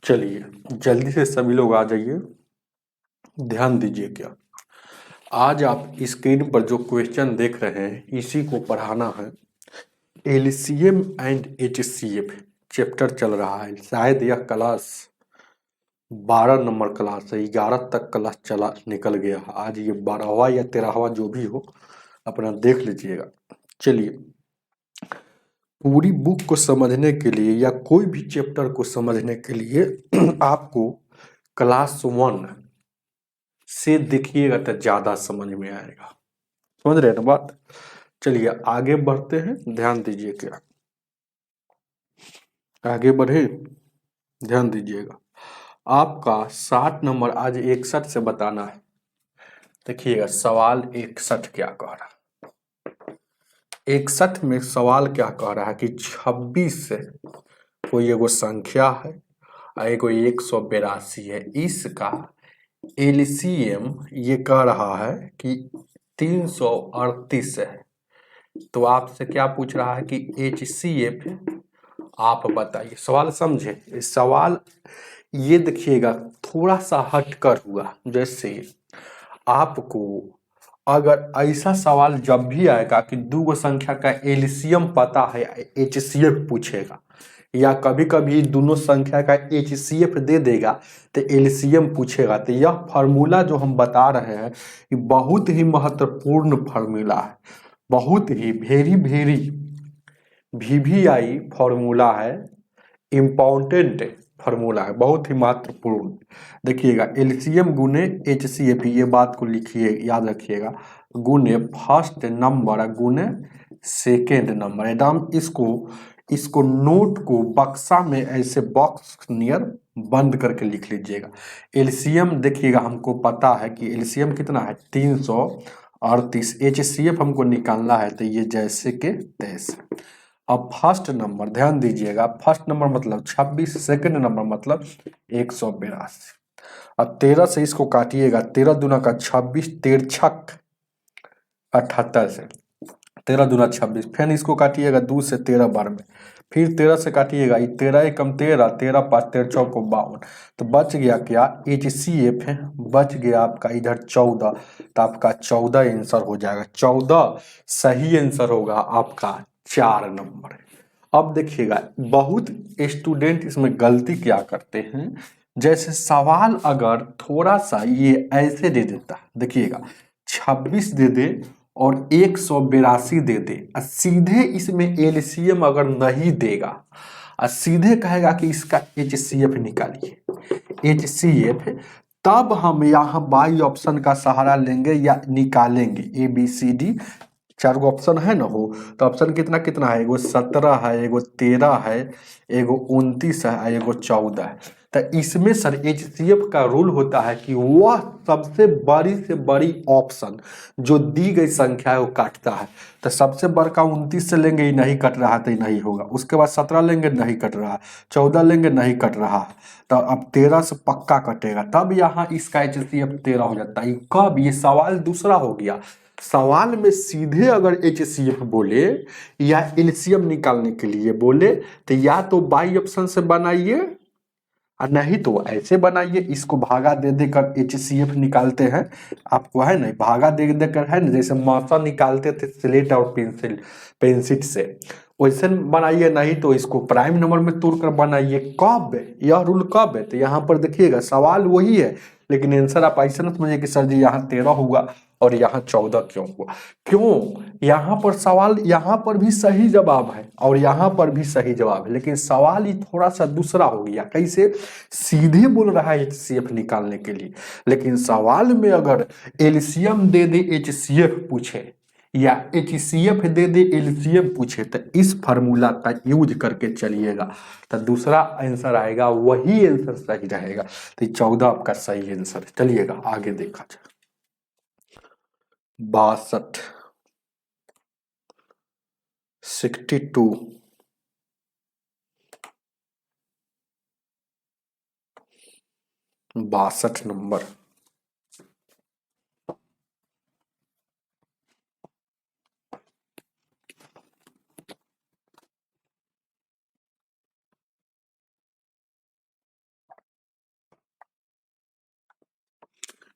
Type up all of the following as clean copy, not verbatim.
चलिए जल्दी से सभी लोग आ जाइए। ध्यान दीजिए क्या आज आप स्क्रीन पर जो क्वेश्चन देख रहे हैं इसी को पढ़ाना है। एलसीएम एंड एचसीएफ चैप्टर चल रहा है। शायद यह क्लास 12 नंबर क्लास है, 11 तक क्लास चला निकल गया। आज ये 12वां या 13वां जो भी हो अपना देख लीजिएगा। चलिए पूरी बुक को समझने के लिए या कोई भी चैप्टर को समझने के लिए आपको क्लास 1 से देखिएगा तो ज्यादा समझ में आएगा। समझ रहे हैं ना बात। चलिए आगे बढ़ते हैं। ध्यान दीजिए क्या आगे बढ़े, ध्यान दीजिएगा। आपका 60 नंबर आज 61 से बताना है। देखिएगा सवाल 61 क्या कह रहा है। 61 में सवाल क्या कह रहा है कि 26 से कोई एगो संख्या है और एगो 182 है। इसका एलसीएम ये कह रहा है कि 338 है। तो आपसे क्या पूछ रहा है कि एचसीएफ आप बताइए। सवाल समझे। इस सवाल ये देखिएगा थोड़ा सा हटकर हुआ। जैसे आपको अगर ऐसा सवाल जब भी आएगा कि दो गो संख्या का एलसीएम पता है, एचसीएफ पूछेगा, या कभी कभी दोनों संख्या का एचसीएफ दे देगा तो एलसीएम पूछेगा, तो यह फार्मूला जो हम बता रहे हैं ये बहुत ही महत्वपूर्ण फार्मूला है। बहुत ही वेरी वेरी वीवीआई फार्मूला है। इम्पोर्टेंट फार्मूला है, बहुत ही महत्वपूर्ण। देखिएगा एलसीएम गुने एचसीएफ, ये बात को लिखिए याद रखिएगा। गुने फर्स्ट नंबर गुने सेकेंड नंबर। एकदम इसको नोट को बक्सा में ऐसे बॉक्स नियर बंद करके लिख लीजिएगा। एलसीएम देखिएगा हमको पता है कि एलसीएम कितना है 338। एचसीएफ हमको निकालना है तो ये जैसे के तैसे। अब फर्स्ट नंबर ध्यान दीजिएगा, फर्स्ट नंबर मतलब 26, सेकंड नंबर मतलब 182। अब 13 से इसको काटिएगा, 13 दूना का 26, 13 छक 78 से 13 दूना 26। फिर इसको काटिएगा 2 से 13 बार में, फिर 13 से काटिएगा, 13 एकम 13, 13 5 13 चौक 52। तो बच गया क्या एचसीएफ है, बच गया आपका इधर 14। तो आपका 14 आंसर हो जाएगा। 14 सही आंसर होगा आपका 4 नंबर। अब देखिएगा बहुत स्टूडेंट इसमें गलती क्या करते हैं। जैसे सवाल अगर थोड़ा सा ये ऐसे दे देता, देखिएगा 26 दे दे और 182 दे दे और सीधे इसमें एलसीएम अगर नहीं देगा और सीधे कहेगा कि इसका एचसीएफ निकालिए, एचसीएफ, तब हम यहाँ बाई ऑप्शन का सहारा लेंगे या निकालेंगे। ए बी सी डी 4 गो ऑप्शन है ना हो, तो ऑप्शन कितना कितना है, एगो 17 है, एगो 13 है, एगो 29 है, एगो 14 है। तो इसमें सर एचसीएफ का रूल होता है कि वह सबसे बड़ी से बड़ी ऑप्शन जो दी गई संख्या है वो काटता है। तो सबसे बड़का 29 से लेंगे, ये नहीं कट रहा तो ये नहीं होगा। उसके बाद 17 लेंगे, नहीं कट रहा। 14 लेंगे, नहीं कट रहा। तो अब 13 से पक्का कटेगा, तब यहाँ इसका एचसीएफ 13 हो जाता है। कब, ये सवाल दूसरा हो गया। सवाल में सीधे अगर एचसीएफ बोले या एलसीएम निकालने के लिए बोले तो या तो बाई ऑप्शन से बनाइए और नहीं तो ऐसे बनाइए। इसको भागा दे देकर एचसीएफ निकालते हैं। आपको है ना भागा दे देकर, है ना जैसे मासा निकालते थे स्लेट और पेंसिल से, वैसे बनाइए। नहीं तो इसको प्राइम नंबर में तोड़कर बनाइए। कब, यह रूल कब है, तो यहाँ पर देखिएगा सवाल वही है लेकिन आंसर आप ऐसा ना समझिए कि सर जी यहाँ 13 हुआ और यहाँ 14 क्यों हुआ। क्यों, यहाँ पर सवाल, यहाँ पर भी सही जवाब है और यहाँ पर भी सही जवाब है, लेकिन सवाल ही थोड़ा सा दूसरा हो गया। कैसे, सीधे बोल रहा है एचसीएफ निकालने के लिए, लेकिन सवाल में अगर एलसीएम दे दे एचसीएफ पूछे या एचसीएफ दे दे एलसीएम पूछे तो इस फार्मूला का यूज करके चलिएगा तो दूसरा आंसर आएगा, वही आंसर सही रहेगा। तो 14 आपका सही आंसर है। चलिएगा आगे देखा जाए। 62, 62, 62 नंबर।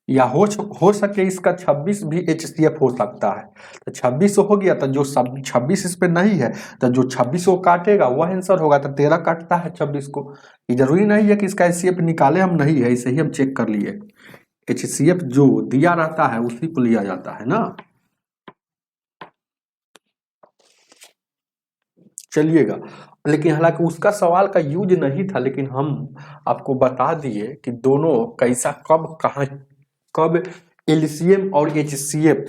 या हो सके इसका 26 भी HCF हो सकता है। तो 26 हो गया, तो जो सब 26 इस पे नहीं है, तो जो 26 को काटेगा वह आंसर होगा। तो 13 काटता है 26 को। ये जरूरी नहीं है कि इसका HCF निकाले, हम नहीं है, इसे ही हम चेक कर लिए। HCF जो दिया रहता है उसी को लिया जाता है ना। चलिएगा, लेकिन हालांकि उसका सवाल का यूज नहीं था, लेकिन हम आपको बता दिए कि दोनों कैसा कब कहाँ कब एलसीएम और एचसीएफ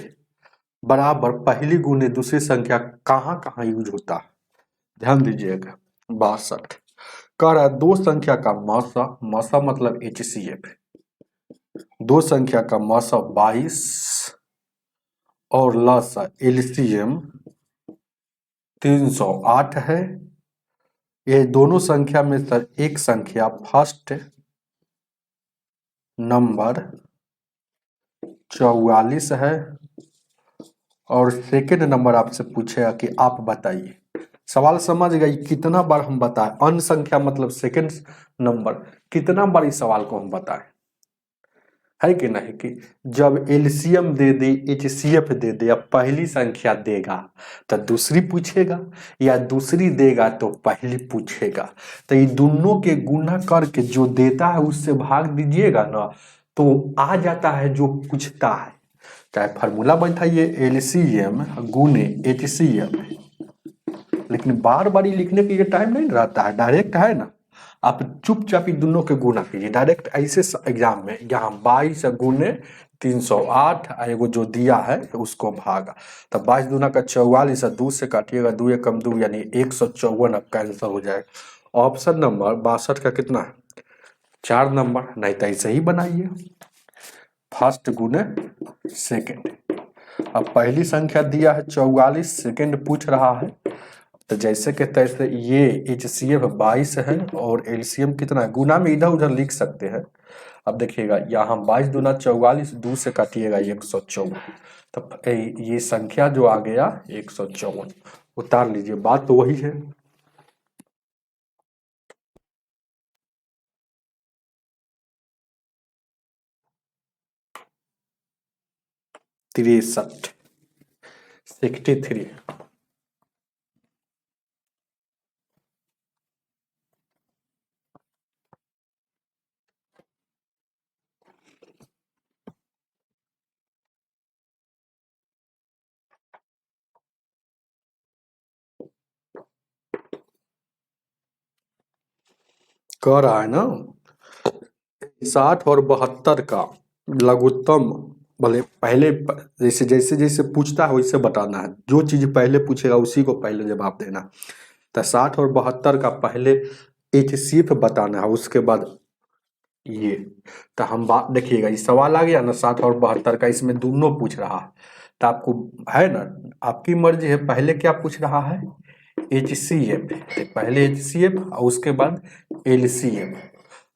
बराबर पहली गुने दूसरी संख्या कहाँ कहाँ यूज होता है। ध्यान दीजिएगा। 62 कह रहा है दो संख्या का मौसा, मौसा मतलब एचसीएफ, दो संख्या का मौसा 22 और लसा एलसीएम 308 है। ये दोनों संख्या में से एक संख्या फर्स्ट नंबर 44 है और सेकंड नंबर आपसे पूछेगा कि आप बताइए। सवाल समझ गए कितना बार हम बताएं, अन्य संख्या मतलब सेकंड नंबर, कितना बार इस सवाल को हम बताएं, है कि नहीं। कि जब एलसीएम दे दे, एचसीएफ दे दे, अब पहली संख्या देगा तो दूसरी पूछेगा, या दूसरी देगा तो पहली पूछेगा। तो ये दोनों के गुना करके जो देता है उससे भाग दीजिएगा ना, तो आ जाता है जो पूछता है। चाहे फार्मूला बैठाइए एलसीएम गुने एचसीएफ, लेकिन बार बार लिखने के लिए टाइम नहीं रहता है, डायरेक्ट है ना। आप चुपचाप दोनों के गुना कीजिए डायरेक्ट ऐसे एग्जाम में। यहाँ 22 गुने 308 एगो जो दिया है उसको भागा, तो 22 दूना का 44 है, 2 से काटिएगा, 2 एकम 2 यानी 154 आपका आंसर हो जाएगा। ऑप्शन नंबर 62 का कितना है, 4 नंबर। नहीं तो ऐसे ही बनाइए फर्स्ट गुने सेकेंड। अब पहली संख्या दिया है 44, सेकेंड पूछ रहा है, तो जैसे के तैसे ये एचसीएफ 22 है और एलसीएम कितना है, गुना में इधर उधर लिख सकते हैं। अब देखिएगा यहाँ 22 दूना 44, 2 से काटिएगा 154, तब ये संख्या जो आ गया 154 उतार लीजिए, बात तो वही है। तिरसठ 63 कह रहा है ना 60 और 72 का लघुत्तम, भले पहले जैसे जैसे जैसे पूछता है वैसे बताना है, जो चीज पहले पूछेगा उसी को पहले जवाब देना। तो 60 और 72 का पहले एचसीएफ बताना है, उसके बाद ये। तो हम बात देखिएगा, ये सवाल आ गया ना 60 और 72 का, इसमें दोनों पूछ रहा है। तो आपको है ना, आपकी मर्जी है, पहले क्या पूछ रहा है एचसीएफ, पहले एचसीएफ और उसके बाद एलसीएफ।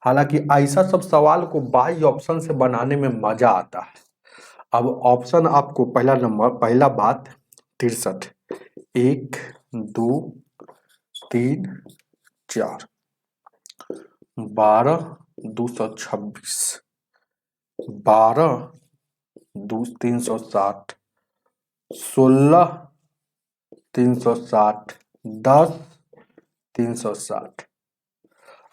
हालांकि ऐसा सब सवाल को बाई ऑप्शन से बनाने में मजा आता है। अब ऑप्शन आपको पहला नंबर, पहला बात 63, 1 2 3 4 12 226 12 2 360 16 360 10 360।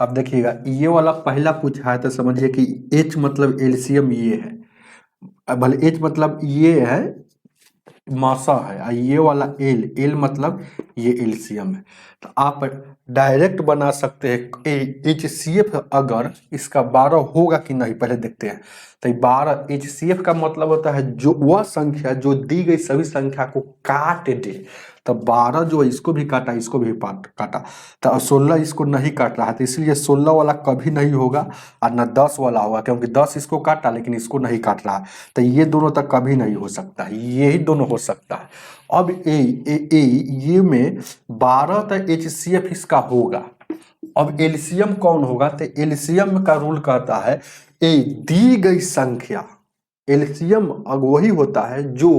अब देखिएगा ये वाला पहला पूछा है तो समझिए कि एच मतलब एलसीएम ये है, भले एच मतलब ये है मासा है, और ये वाला एल, एल मतलब ये एलसीएम है। तो आप डायरेक्ट बना सकते हैं एचसीएफ, अगर इसका 12 होगा कि नहीं पहले देखते हैं। तो 12 एचसीएफ का मतलब होता है जो वह संख्या जो दी गई सभी संख्या को काट दे। तो 12 जो है इसको भी काटा, इसको भी काटा, तो 16 इसको नहीं काट रहा है, तो इसलिए 16 वाला कभी नहीं होगा और न 10 वाला होगा, क्योंकि 10 इसको काटा लेकिन इसको नहीं काट रहा है। तो ये दोनों तक कभी नहीं हो सकता है, यही दोनों हो सकता है। अब ये में 12 तक एचसीएफ इसका होगा। अब एलसीएम कौन होगा, तो एलसीएम का रूल कहता है दी गई संख्या, एलसीएम वही होता है जो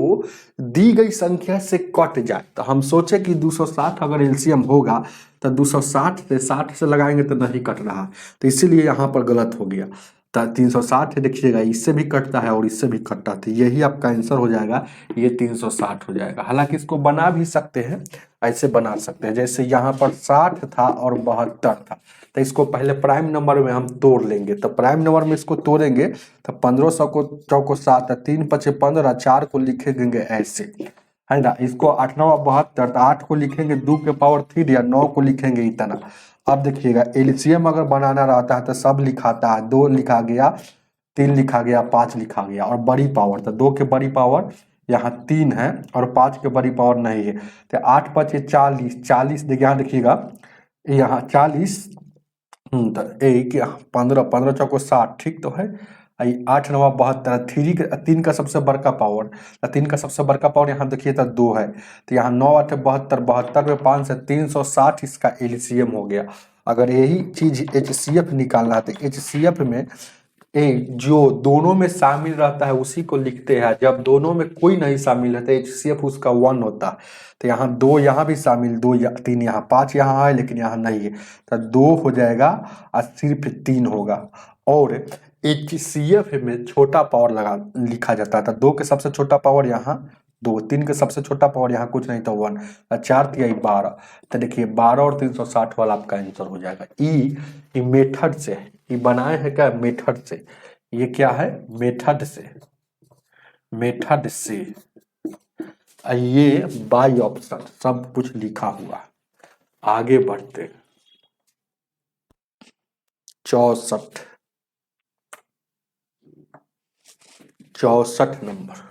दी गई संख्या से कट जाए। तो हम सोचे कि 260 अगर एलसीएम होगा तो 260 से 60 से लगाएंगे तो नहीं कट रहा, तो इसीलिए यहाँ पर गलत हो गया। 360 है, देखिएगा इससे भी कटता है और इससे भी कटता है, तो यही आपका आंसर हो जाएगा, ये 360 हो जाएगा। हालांकि इसको बना भी सकते हैं, ऐसे बना सकते हैं, जैसे यहाँ पर 60 था और 72 था, तो इसको पहले प्राइम नंबर में हम तोड़ लेंगे। तो प्राइम नंबर में इसको तोड़ेंगे तो 1500 को चौको 7, 3 पचे 15, 4 को लिखेंगे ऐसे, है ना। इसको 8 9 72, 8 को लिखेंगे 2 के पावर 3 या 9 को लिखेंगे इतना। अब देखिएगा एलसीएम अगर बनाना रहता है तो सब लिखाता है, 2 लिखा गया, 3 लिखा गया, 5 लिखा गया, और बड़ी पावर तो 2 के बड़ी पावर यहाँ 3 है और 5 के बड़ी पावर नहीं है, तो 8 पचे 40, 40 देखिए यहाँ देखिएगा, यहाँ 40, तो एक 15, 15 चौको 60, ठीक तो है। 8 9 72, 3 का सबसे बड़का पावर, 3 का सबसे बड़का पावर यहाँ देखिए तो 2 है, तो यहाँ 9 8 72, 72 में 5 से 360 इसका एलसीएम हो गया। अगर यही चीज एचसीएफ निकालना है तो एचसीएफ में जो दोनों में शामिल रहता है उसी को लिखते हैं, जब दोनों में कोई नहीं शामिल है तो एचसीएफ उसका 1 होता है। तो यहाँ 2 यहाँ भी शामिल, 2 या 3 यहाँ, 5 यहाँ है लेकिन यहाँ नहीं है, तो 2 हो जाएगा और सिर्फ 3 होगा। और एचसीएफ में छोटा पावर लगा लिखा जाता है, तो 2 के सबसे छोटा पावर यहाँ 2, 3 के सबसे छोटा पावर यहाँ कुछ नहीं तो 1, 4 तिहाई 12, तो देखिए 12 और 360 वाला आपका आंसर हो जाएगा। ई मेथड से, ये बनाए हैं क्या मेथड से, ये क्या है मेथड से, मेथड से ये बाई ऑप्शन सब कुछ लिखा हुआ। आगे बढ़ते 64 नंबर।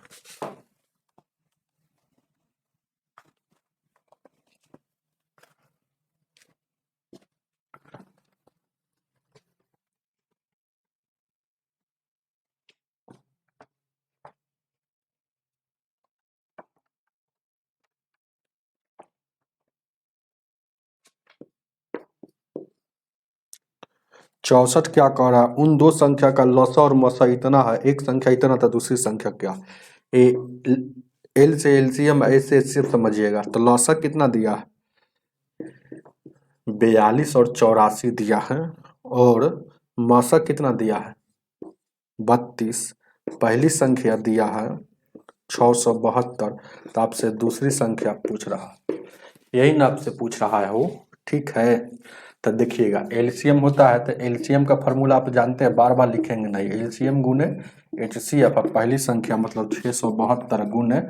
चौसठ क्या कह रहा है, उन दो संख्या का लसा और मसा इतना है, एक संख्या इतना था दूसरी संख्या क्या। ए एल से एलसीएम ऐसे ऐसे समझिएगा, तो लसा कितना दिया है 42 और 84 दिया है, और मसा कितना दिया है 32, पहली संख्या दिया है 672, तो आपसे दूसरी संख्या पूछ रहा है, यही ना आपसे पूछ रहा है वो, ठीक है। तो देखिएगा एलसीएम होता है तो एलसीएम का फॉर्मूला आप जानते हैं, बार बार लिखेंगे नहीं, एलसीएम गुने एचसीएफ, पहली संख्या मतलब 672 गुने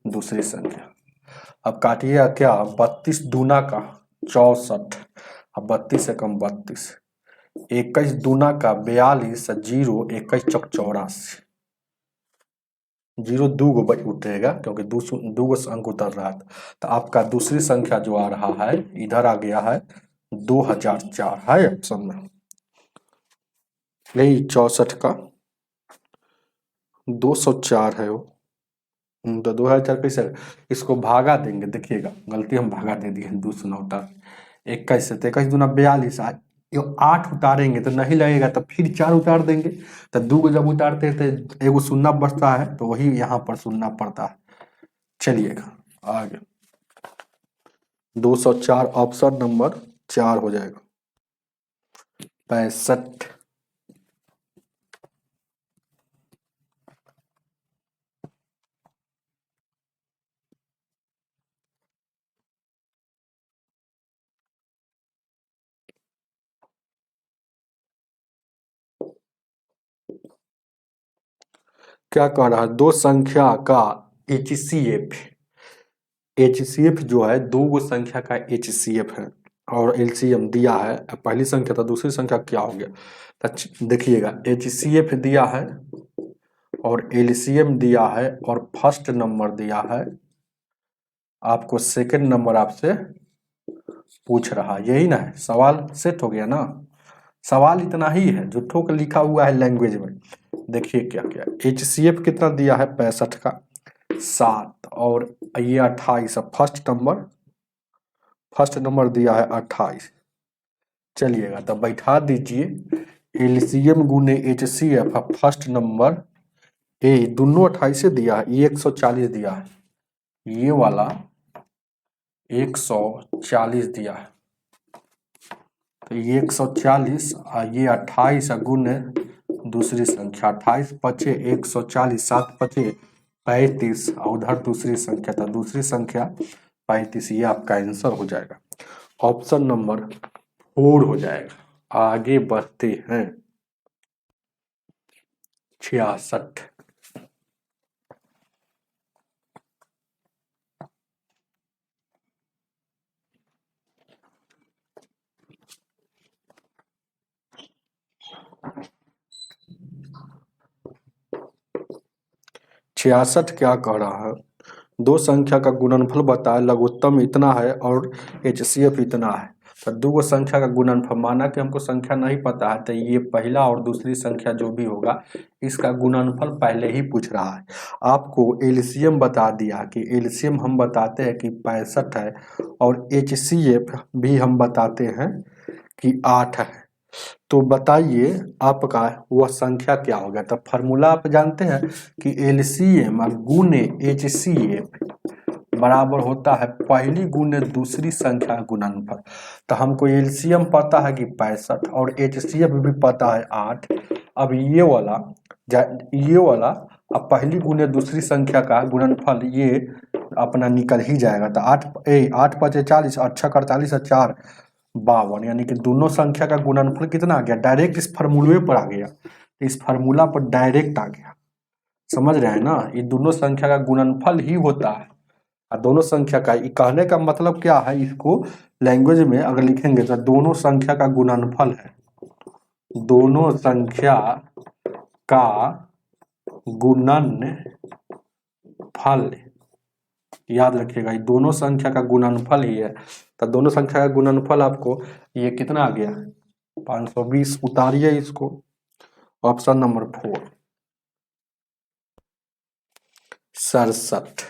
दूसरी संख्या। अब काटिएगा क्या, 32 दूना का 64, अब 32 से कम 32, 21 दूना का 42, 0 21 चौक 84, 0 दो गो उठेगा क्योंकि दो गो अंक उतर रहा था, तो आपका दूसरी संख्या जो आ रहा है इधर आ गया है 2004 है ऑप्शन में, यही 64 का 204 है वो। तो 2004 कैसे, इसको भागा देंगे, देखिएगा गलती हम भागा दे दिए, 209 21 से, 21 दूना 42, 8 उतारेंगे तो नहीं लगेगा, तो फिर 4 उतार देंगे, तो 2 को जब उतारते हैं तो एगो शून्य बचता है, तो वही यहाँ पर शून्य पड़ता है। चलिएगा आगे 204 ऑप्शन नंबर 4 हो जाएगा। 65 क्या कह रहा है, दो संख्या का एचसीएफ, एचसीएफ जो है दो गो संख्या का एचसीएफ है और एलसीएम दिया है, पहली संख्या तो दूसरी संख्या क्या हो गया, देखिएगा एचसीएफ दिया है और एलसीएम दिया है और फर्स्ट नंबर दिया है, आपको सेकंड नंबर आपसे पूछ रहा, यही ना है, सवाल सेट हो गया ना, सवाल इतना ही है जो ठोक लिखा हुआ है लैंग्वेज में। देखिए क्या क्या एचसीएफ कितना दिया है 65 का 7 और ये 28, फर्स्ट नंबर दिया है 28। चलिएगा तब बैठा दीजिए, एलसीएम गुने एचसीएफ फर्स्ट नंबर, ए दोनों 28 से दिया है, ये 140 दिया है, ये वाला 140 दिया है, तो ये 140 और ये 28 गुने दूसरी संख्या 28 पचे 140, 7 पचे 35 और उधर दूसरी संख्या था, दूसरी संख्या 35। ये आपका आंसर हो जाएगा, ऑप्शन नंबर 4 हो जाएगा। आगे बढ़ते हैं 66। छियासठ क्या कह रहा है, दो संख्या का गुणनफल बताए, लघुत्तम इतना है और HCF इतना है। तो दो संख्या का गुणनफल, माना कि हमको संख्या नहीं पता है, तो ये पहला और दूसरी संख्या जो भी होगा इसका गुणनफल पहले ही पूछ रहा है। आपको एलसीएम बता दिया कि एलसीएम हम बताते हैं कि 65 है और HCF भी हम बताते हैं कि 8 है। तो बताइए आपका वह संख्या क्या होगा। तो फॉर्मूला आप जानते हैं कि एलसीएम गुने HCF बराबर होता है पहली गुने दूसरी संख्या गुणनफल। तो हमको एलसीएम पता है कि 65 और HCF भी पता है 8। अब ये वाला अब पहली गुने दूसरी संख्या का गुणनफल ये अपना निकल ही जाएगा। तो 8 पचे 40, 8 छक 48 और 4 52, यानी कि दोनों संख्या का गुणनफल कितना आ गया, डायरेक्ट इस फार्मूले पर आ गया, इस फार्मूला पर डायरेक्ट आ गया। समझ रहे हैं ना, ये दोनों संख्या का गुणनफल ही होता है। और दोनों संख्या का कहने का मतलब क्या है, इसको लैंग्वेज में अगर लिखेंगे तो दोनों संख्या का गुणनफल है, दोनों संख्या का गुणनफल, याद रखिएगा ये दोनों संख्या का गुणनफल ही है। तो दोनों संख्या का गुणनफल आपको ये कितना आ गया, 520। उतारिए इसको, ऑप्शन नंबर 4 67।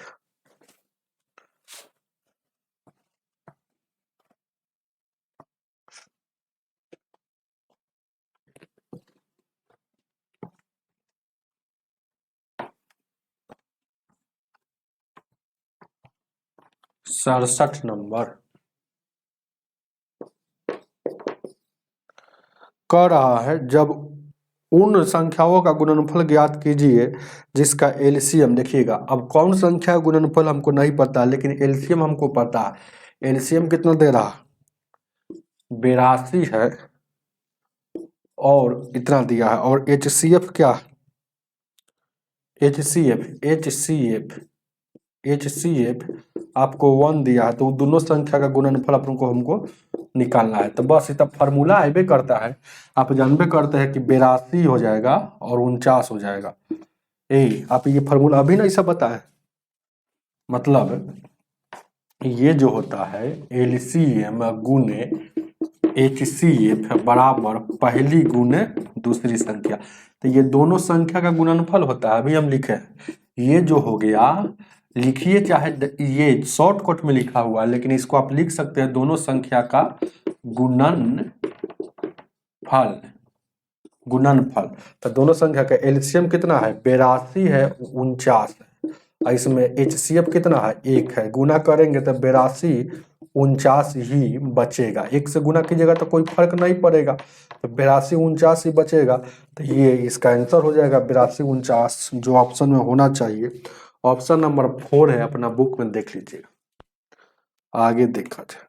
सड़सठ नंबर कह रहा है जब उन संख्याओं का गुणनफल ज्ञात कीजिए जिसका एलसीएम, देखिएगा अब कौन संख्या गुणनफल हमको नहीं पता, लेकिन एलसीएम हमको पता है। एलसीएम कितना दे रहा, 82 है और इतना दिया है। और HCF क्या, HCF आपको 1 दिया है। तो दोनों संख्या का गुणनफल आपको हमको निकालना है। तो बस इतना फार्मूला आए करता है, आप जानबे करते हैं कि 82 हो जाएगा और 49 हो जाएगा। आप ये फार्मूला अभी नहीं सब बताए, मतलब ये जो होता है एलसीएम गुने HCF बराबर पहली गुने दूसरी संख्या। तो ये दोनों संख्या का गुणनफल होता है, अभी हम लिखे ये जो हो गया, लिखिए चाहे ये शॉर्टकट में लिखा हुआ है, लेकिन इसको आप लिख सकते हैं दोनों संख्या का गुणनफल। तो दोनों संख्या का एलसीएम कितना है, 82 है, 49 है। इसमें HCF कितना है, 1 है। गुना करेंगे तो 82 49 ही बचेगा, 1 से गुना कीजिएगा तो कोई फर्क नहीं पड़ेगा, तो 82 49 ही बचेगा। तो ये इसका आंसर हो जाएगा 82 49, जो ऑप्शन में होना चाहिए। ऑप्शन नंबर 4 है, अपना बुक में देख लीजिएगा। आगे देखा जाए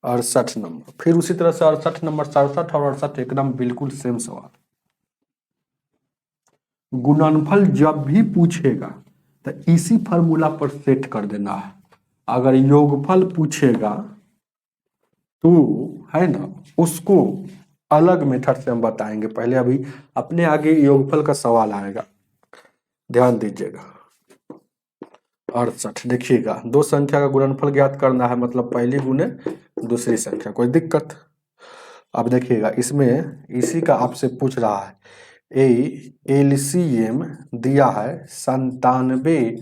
68 नंबर, फिर उसी तरह से 68 नंबर, 67 और 68 एकदम बिल्कुल सेम सवाल। गुणनफल जब भी पूछेगा तो इसी फार्मूला पर सेट कर देना है। अगर योगफल पूछेगा तो है ना, उसको अलग मेथड से हम बताएंगे। पहले अभी अपने आगे योगफल का सवाल आएगा, ध्यान दीजिएगा। 68 देखिएगा, दो संख्या का गुणनफल ज्ञात करना है, मतलब पहली गुने दूसरी संख्या, कोई दिक्कत। अब देखिएगा इसमें इसी का आपसे पूछ रहा है, एलसीएम दिया है 97,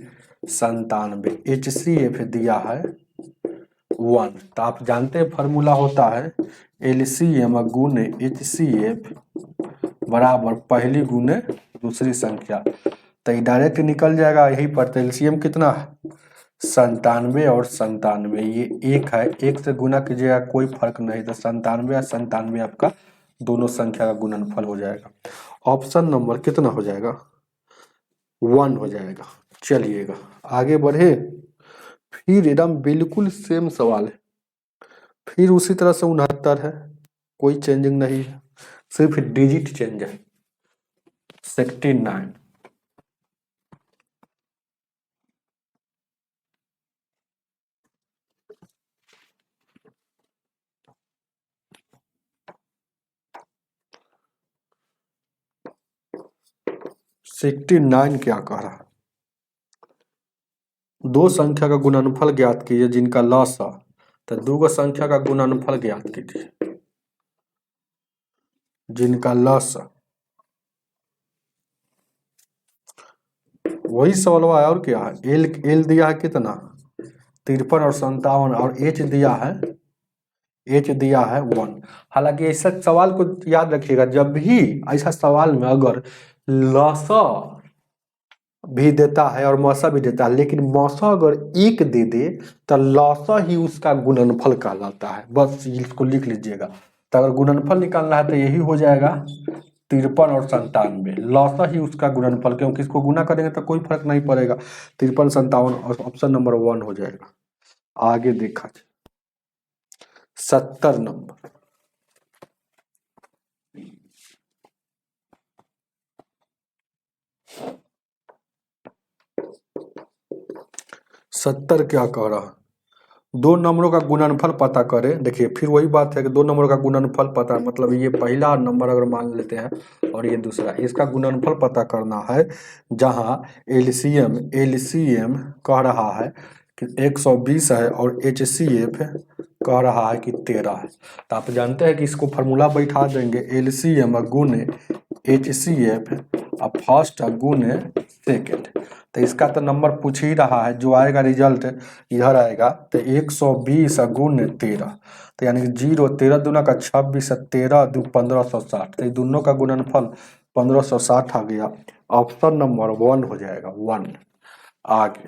HCF दिया है 1। तो आप जानते हैं फार्मूला होता है एलसीएम गुने HCF बराबर पहली गुने दूसरी संख्या। तो ये डायरेक्ट निकल जाएगा यही पर। तो एलसीएम कितना है, 97 और 97, ये 1 है, 1 से गुना कीजिएगा कोई फर्क नहीं, तो 97 और 97 आपका दोनों संख्या का गुणनफल हो जाएगा। ऑप्शन नंबर कितना हो जाएगा? 1 हो जाएगा। चलिएगा आगे बढ़े। फिर एकदम बिल्कुल सेम सवाल है, फिर उसी तरह से 69 है, कोई चेंजिंग नहीं है, सिर्फ डिजिट चेंज है। 69 69 क्या कह रहा है? दो संख्या का गुणनफल ज्ञात कीजिए जिनका लॉसा, तो दो गो संख्या का गुणनफल ज्ञात कीजिए जिनका लॉसा। वही सवाल है और क्या है। एल एल दिया है कितना? 53 और 57, और एच दिया है 1। हालांकि ऐसा सवाल को याद रखिएगा, जब भी ऐसा सवाल में अगर लॉसा भी देता है और मौसा भी देता है, लेकिन मौसा अगर 1 दे दे तो लौसा ही उसका गुणनफल कहलाता है। बस इसको लिख लीजिएगा। तो अगर गुणनफल निकालना है तो यही हो जाएगा 53 और 97। लौसा ही उसका गुणनफल, क्योंकि इसको गुना करेंगे तो कोई फर्क नहीं पड़ेगा। 53 57 और ऑप्शन नंबर 1 हो जाएगा। आगे देखा जाए 70 नंबर। सत्तर क्या कह रहा है? दो नंबरों का गुणनफल पता करें। देखिए फिर वही बात है कि दो नंबरों का गुणनफल पता, मतलब ये पहला नंबर अगर मान लेते हैं और ये दूसरा, इसका गुणनफल पता करना है। जहां एलसीएम कह रहा है कि 120 है और एचसीएफ कह रहा है कि 13 है। तो आप जानते हैं कि इसको फॉर्मूला बैठा देंगे, एलसीएम गुने एचसीएफ और फर्स्ट गुने सेकेंड। तो इसका तो नंबर पूछ ही रहा है, जो आएगा रिजल्ट इधर आएगा। तो 120 गुण 13, तो यानी कि 0 13 दूना का 26, 13 दू 1560। तो दोनों का गुणनफल 1560 आ गया। ऑप्शन नंबर 1 हो जाएगा 1। आगे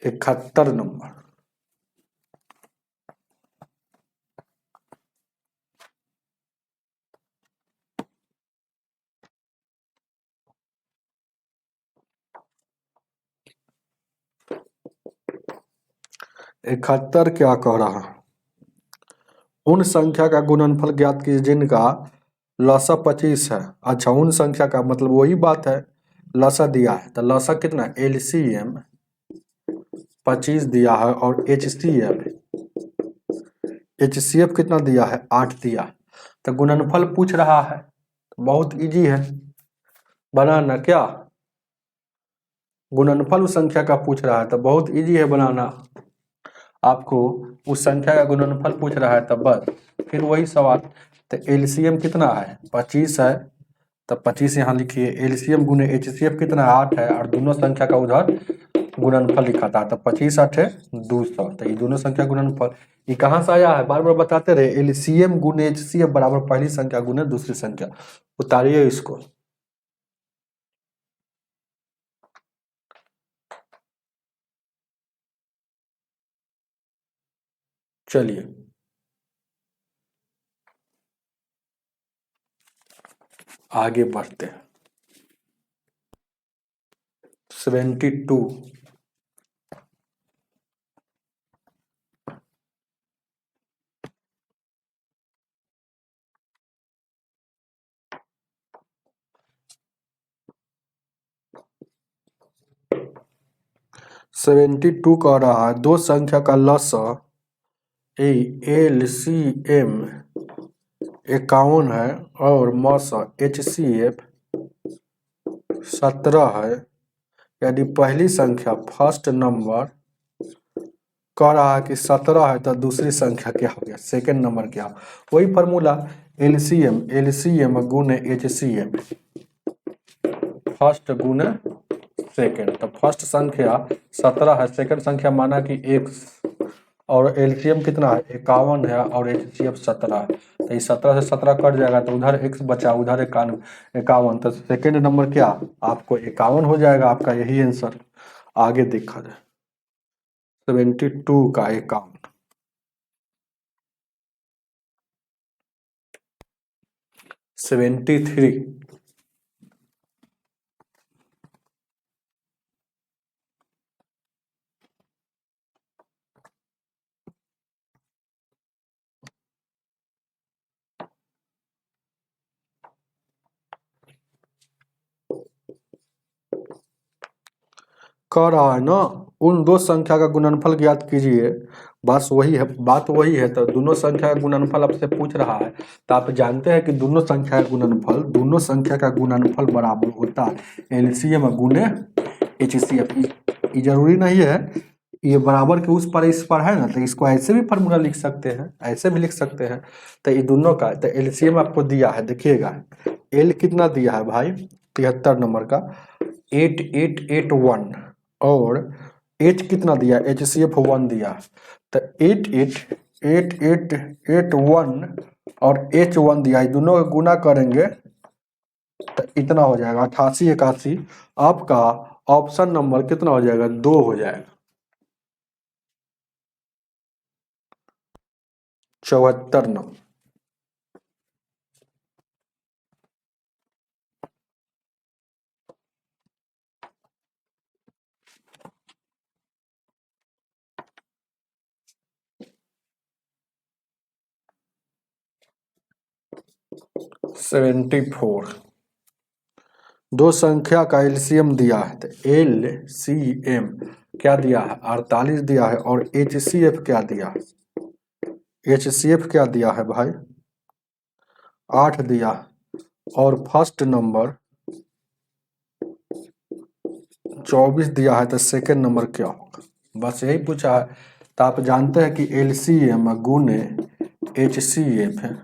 71 नंबर। इकहत्तर क्या कह रहा है? उन संख्या का गुणनफल ज्ञात कीजिए जिनका लसा 25 है। अच्छा, उन संख्या का मतलब वही बात है, लसा दिया है तो लसा कितना? एलसीएम 25 दिया है और एचसीएफ कितना दिया है? 8 दिया है। तो गुणनफल पूछ रहा है, बहुत इजी है बनाना। क्या गुणनफल उस संख्या का पूछ रहा है तो बहुत इजी है बनाना। आपको उस संख्या का गुणनफल पूछ रहा है तब बस फिर वही सवाल। तो एलसीएम कितना है? 25 है, तो 25 यहाँ लिखिए। एलसीएम गुने एचसीएफ कितना है? 8 है, और दोनों संख्या का उधर गुणनफल लिखा था। तो 25 8 है 200। तो ये दोनों संख्या गुणनफल ये कहाँ से आया है? बार बार बताते रहे, एलसीएम गुने एचसीएफ बराबर पहली संख्या गुने दूसरी संख्या। उतारिए इसको। चलिए आगे बढ़ते हैं। 72। 72 कह रहा है दो संख्या का लसा एलसीएम 51 है और मौसा एचसीएफ 17 है। यदि पहली संख्या फर्स्ट नंबर कह रहा है कि 17 है तो दूसरी संख्या क्या हो गया? सेकेंड नंबर क्या? वही फॉर्मूला, एलसीएम गुने एचसीएम फर्स्ट गुने सेकेंड। तो फर्स्ट संख्या 17 है, सेकेंड संख्या माना कि x, और एलसीएम कितना है? 51 है और एचसीएफ 17 है। तो ये 17 से 17 कट जाएगा तो उधर x बचा, उधर 51। तो सेकेंड नंबर क्या? आपको 51 हो जाएगा। आपका यही आंसर। आगे देखा जाए 72 का 51। 73। कह रहा है ना, उन दो संख्या का गुणनफल ज्ञात कीजिए। बस वही है, बात वही है। तो दोनों संख्या का गुणनफल आपसे पूछ रहा है, तो आप जानते हैं कि दोनों संख्या का गुणनफल बराबर होता है एलसीएम गुने एचसीएफ। ये जरूरी नहीं है ये बराबर के उस पर इस पर है ना, तो इसको ऐसे भी फार्मूला लिख सकते हैं, ऐसे भी लिख सकते हैं। तो ये दोनों का तो एलसीएम आपको दिया है, देखिएगा एल कितना दिया है भाई 73 नंबर का 8881 और एच कितना दिया एचसीएफ 1 दिया। तो 8881 और H1 दिया, ये दोनों का गुना करेंगे तो इतना हो जाएगा 8881। आपका ऑप्शन नंबर कितना हो जाएगा 2 हो जाएगा। 74 नंबर। Seventy four. दो संख्या का एलसीएम दिया है, तो एलसीएम क्या दिया है 48 दिया है और एचसीएफ क्या दिया है, एचसीएफ क्या दिया है भाई 8 दिया और फर्स्ट नंबर 24 दिया है, तो सेकेंड नंबर क्या होगा, बस यही पूछा है। तो आप जानते हैं कि एलसीएम गुने एचसीएफ है,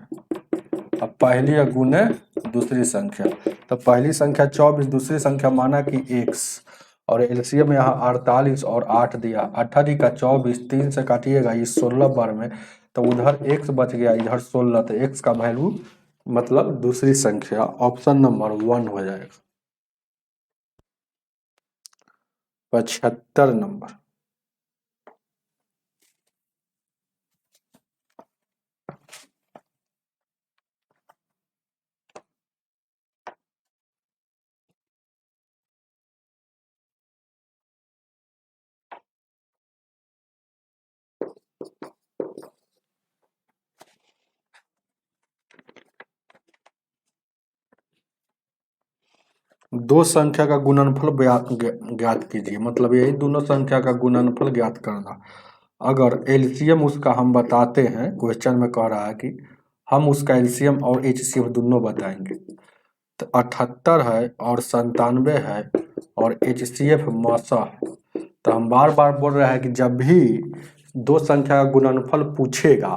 अब पहली गुने दूसरी संख्या। तो पहली संख्या 24, दूसरी संख्या माना कि x और एलसीएम यहाँ 48 और 8 दिया। 18 का 24 3 से काटिएगा ये 16 बार में, तो उधर x बच गया इधर 16, तो x का वैल्यू मतलब दूसरी संख्या ऑप्शन नंबर 1 हो जाएगा। 75 नंबर। दो संख्या का गुणनफल ज्ञात कीजिए, मतलब यही दोनों संख्या का गुणनफल ज्ञात करना। अगर एलसीएम उसका हम बताते हैं, क्वेश्चन में कह रहा है कि हम उसका एलसीएम और एचसीएफ दोनों बताएंगे। तो 78 है और 97 है और एचसीएफ 62 है। तो हम बार बार बोल रहे हैं कि जब भी दो संख्या का गुणनफल पूछेगा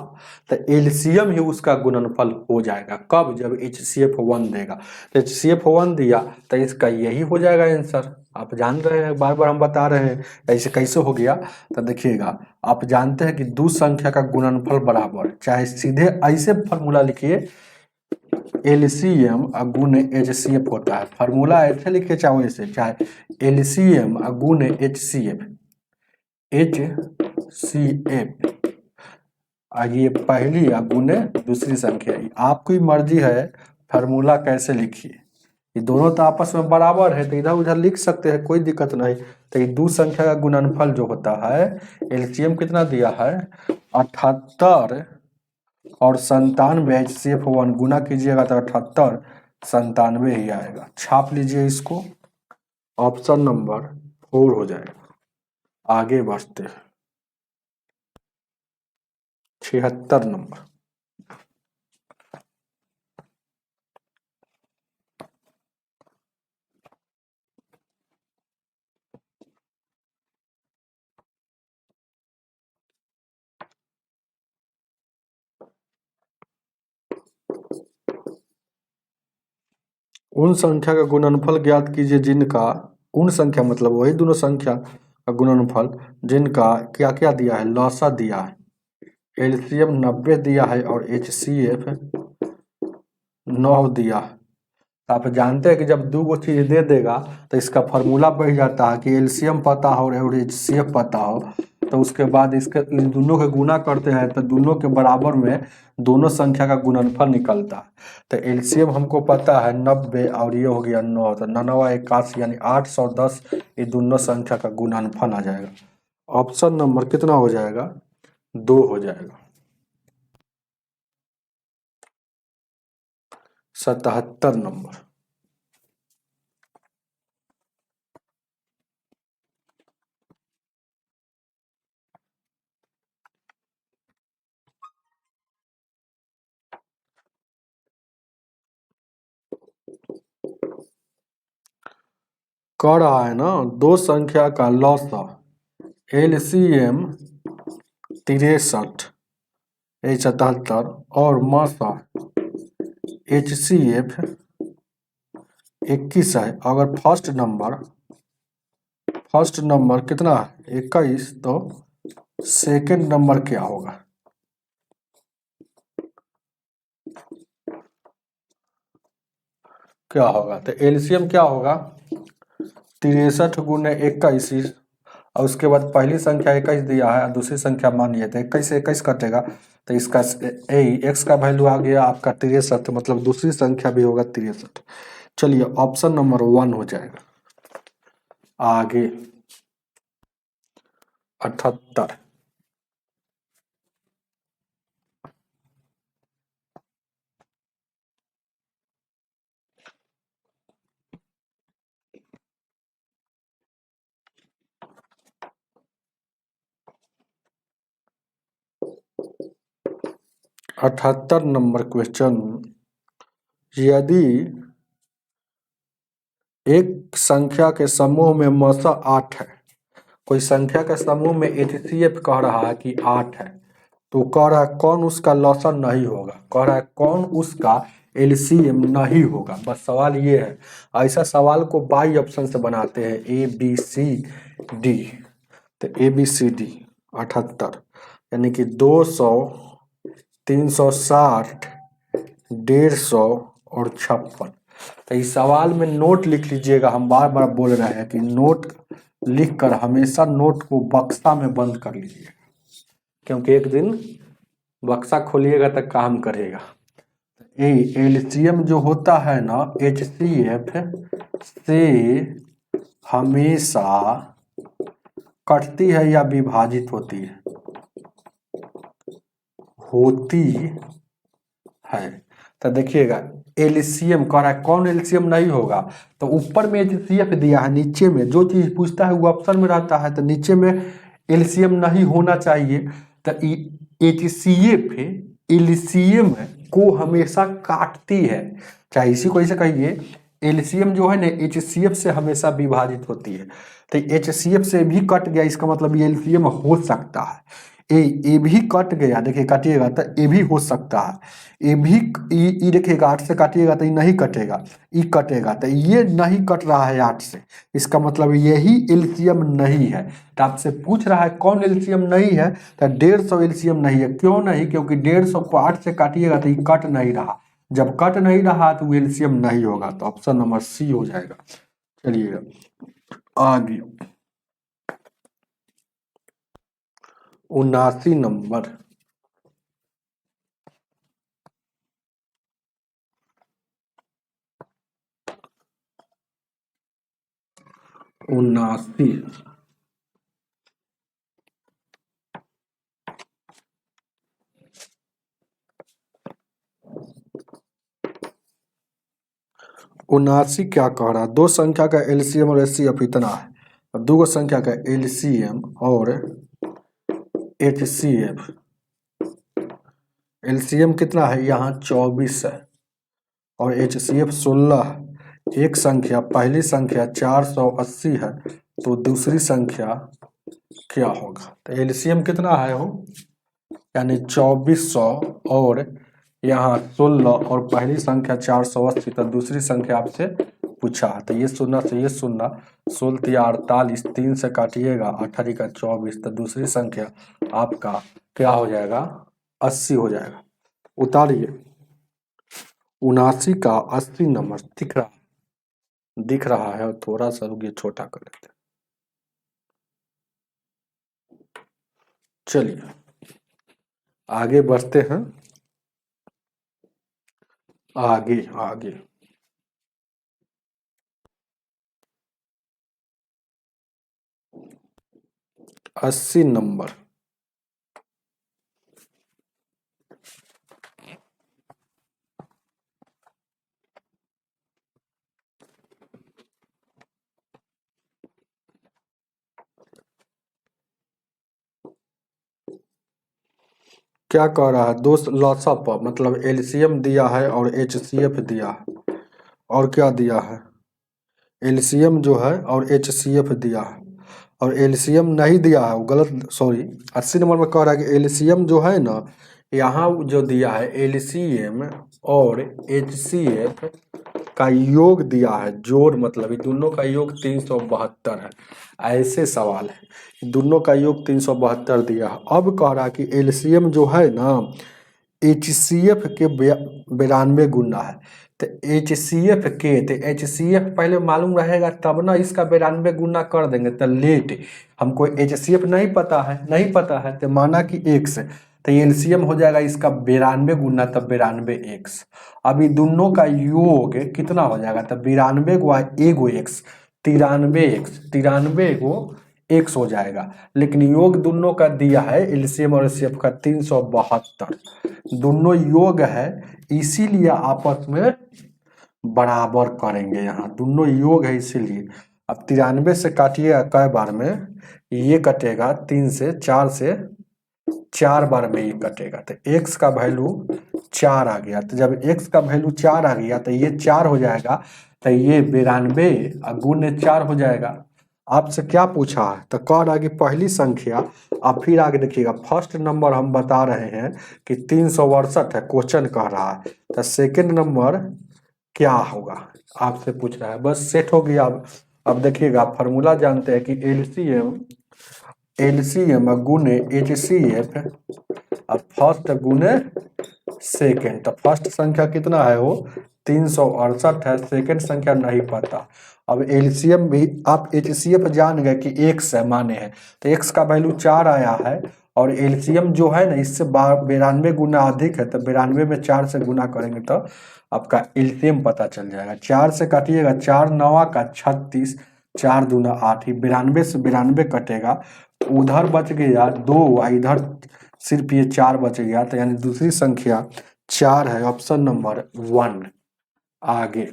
तो एलसीएम ही उसका गुणनफल हो जाएगा। कब, जब एचसीएफ 1 देगा। तो एचसीएफ 1 दिया तो इसका यही हो जाएगा आंसर। आप जान रहे हैं, बार बार हम बता रहे हैं ऐसे कैसे हो गया। तो देखिएगा, आप जानते हैं कि दो संख्या का गुणनफल बराबर, चाहे सीधे ऐसे फार्मूला लिखिए एलसीएम गुने एचसीएफ होता है, फार्मूला ऐसे लिखिए चाहे वैसे, चाहे एलसीएम गुने एचसीएफ ये पहली गुने दूसरी संख्या, आपकी मर्जी है फार्मूला कैसे लिखिए। ये दोनों तो आपस में बराबर है तो इधर उधर लिख सकते हैं, कोई दिक्कत नहीं। तो ये दो संख्या का गुणनफल जो होता है, एलसीएम कितना दिया है 78 और 97, एचसीएफ 1 गुना कीजिएगा तो 78 97 ही आएगा। छाप लीजिए इसको, ऑप्शन नंबर 4 हो जाएगा। आगे बढ़ते हैं 76 नंबर। उन संख्या का गुणनफल ज्ञात कीजिए जिनका, उन संख्या मतलब वही दोनों संख्या का गुणनफल जिनका क्या क्या दिया है, लॉसा दिया है, एलसीएम 90 दिया है और एचसीएफ 9 दिया है। आप जानते हैं कि जब दो चीज दे देगा तो इसका फार्मूला बढ़ जाता है कि एलसीएम पता हो और एचसीएफ पता हो तो उसके बाद इसके इस दोनों के गुना करते हैं तो दोनों के बराबर में दोनों संख्या का गुणनफल निकलता है। तो एलसीएम हमको पता है 90 और ये हो गया 9, तो 9 81 यानी 810 ये दोनों संख्या का गुणनफल आ जाएगा। ऑप्शन नंबर कितना हो जाएगा? 2 हो जाएगा। 77 नंबर। कह रहा है ना, दो संख्या का लौसा एलसीएम 63 77 और मसा एचसीएफ 21 है। अगर फर्स्ट नंबर कितना है 21, तो सेकंड नंबर क्या होगा? क्या होगा? तो एलसीएम क्या होगा? 63 गुने 21, और उसके बाद पहली संख्या 21 दिया है और दूसरी संख्या मान लिया, तो 21 से 21 कटेगा, तो इसका एक्स का वैल्यू आ गया आपका 63, मतलब दूसरी संख्या भी होगा 63। चलिए ऑप्शन नंबर 1 हो जाएगा। आगे 78। अठहत्तर नंबर क्वेश्चन, यदि एक संख्या के समूह में मसा 8 है, कोई संख्या के समूह में एचसीएफ कह रहा है कि 8 है, तो कह रहा है कौन उसका लॉसन नहीं होगा, कह रहा है कौन उसका एलसीएम नहीं होगा। बस सवाल ये है। ऐसा सवाल को बाई ऑप्शन से बनाते हैं, ए बी सी डी। तो ए बी सी डी 78 यानी कि 200 360 150 और 56। तो इस सवाल में नोट लिख लीजिएगा। हम बार बार बोल रहे हैं कि नोट लिखकर हमेशा नोट को बक्सा में बंद कर लीजिएगा, क्योंकि एक दिन बक्सा खोलिएगा तो काम करेगा। एलसीएम जो होता है ना एचसीएफ से हमेशा कटती है या विभाजित होती है? होती है। तो देखिएगा एलसीएम कह रहा है कौन एलसीएम नहीं होगा, तो ऊपर में एचसीएफ दिया है, नीचे में जो चीज पूछता है वो ऑप्शन में रहता है, तो नीचे में एलसीएम नहीं होना चाहिए। तो एचसीएफ एलसीएम को हमेशा काटती है, चाहे इसी को ऐसे कहिए, एलसीएम जो है ना एचसीएफ से हमेशा विभाजित होती है। तो एचसीएफ से भी कट गया, इसका मतलब ये एलसीएम हो सकता है। ए भी कट गया, देखिए काटिएगा तो ए भी हो सकता है। ए भी ई देखिएगा 8 से काटिएगा तो ये नहीं कटेगा, ई कटेगा, तो ये नहीं कट रहा है 8 से, इसका मतलब यही एलसीएम नहीं है। तो आपसे पूछ रहा है कौन एलसीएम नहीं है, तो 150 एलसीएम नहीं है। क्यों नहीं? क्योंकि 150 को 8 से काटिएगा तो ये कट नहीं रहा, जब कट नहीं रहा तो वो एलसीएम नहीं होगा। तो ऑप्शन नंबर सी हो जाएगा। चलिएगा आगे 79 नंबर। उनासी उनासी क्या कह रहा है? दो संख्या का एलसीएम और एचसीएफ इतना है, अब दो संख्या का एलसीएम और एचसीएफ, एलसीएम कितना है यहाँ 24 है और एचसीएफ 16। एक संख्या पहली संख्या 480 है, तो दूसरी संख्या क्या होगा? तो एलसीएम कितना है हो, यानी 2400 और यहाँ 16 और पहली संख्या 480, तो दूसरी संख्या आपसे पूछा है। तो ये शून्य से ये शून्य, 16 या 48, 3 से काटिएगा, 18 का 24, तो दूसरी संख्या आपका क्या हो जाएगा? 80 हो जाएगा। उतारिए 79 का 80 नंबर दिख रहा है, और थोड़ा सा रुकिए छोटा कर लेते हैं। चलिए आगे बढ़ते हैं। आगे आगे 80 नंबर। क्या कह रहा है? दो लॉसअप मतलब एलसीएम दिया है और एचसीएफ दिया है, और क्या दिया है? एलसीएम जो है और एचसीएफ दिया है, और एलसीएम नहीं दिया है, वो गलत, सॉरी। 80 नंबर में कह रहा है कि एलसीएम जो है ना, यहाँ जो दिया है एलसीएम और एचसीएफ का योग दिया है, जोड़ मतलब ये दोनों का योग 372 है। ऐसे सवाल है, दोनों का योग 372 दिया है। अब कह रहा है कि एलसीएम जो है ना एचसीएफ के 92 गुना है। तो एचसीएफ के, तो एचसीएफ पहले मालूम रहेगा तब ना इसका 92 गुना कर देंगे। तो लेट हमको एचसीएफ नहीं पता है, नहीं पता है, तो माना कि एक्स, तो एलसीएम हो जाएगा इसका 92 गुना, तब 92 एक्स। अभी दोनों का योग कितना हो जाएगा? तब 92 को एगो एक्स, 93 एक्स, 93 को एक्स हो जाएगा। लेकिन योग दोनों का दिया है एलसीएम और एचसीएफ का 372, दोनों योग है, इसीलिए आपस में बराबर करेंगे। यहाँ दोनों योग है इसीलिए। अब 93 से काटिएगा कै बार में? ये कटेगा 3 से, 4 से, 4 बार में ये कटेगा। तो x का वैल्यू 4 आ गया। तो जब x का वैल्यू 4 आ गया तो ये 4 हो जाएगा, तो ये 92 गुणे 4 हो जाएगा। आपसे क्या पूछा है? तो कह रहा है कि पहली संख्या। अब फिर आगे देखिएगा, फर्स्ट नंबर हम बता रहे हैं कि 368 है, क्वेश्चन कह रहा है। तो सेकंड नंबर क्या होगा आपसे पूछ रहा है, बस सेट हो गया। अब देखिएगा फॉर्मूला जानते हैं कि एलसीएम, एलसीएम गुने एचसीएफ, अब फर्स्ट गुने सेकंड। तो फर्स्ट संख्या कितना है? वो 368 है। सेकंड संख्या नहीं पता। अब एलसीएम भी आप एचसीएफ जान गए कि एक्स है, माने हैं, तो एक्स का वैल्यू 4 आया है। और एलसीएम जो है ना इससे 92 गुना अधिक है, तो 92 में 4 से गुना करेंगे तो आपका एलसीएम पता चल जाएगा। 4 से काटिएगा, 4 नवा का 36, 4 दूना 8, ही 92 से 92 कटेगा, तो उधर बच गया 2, इधर सिर्फ ये 4 बच गया। तो यानी दूसरी संख्या 4 है, ऑप्शन नंबर 1। आगे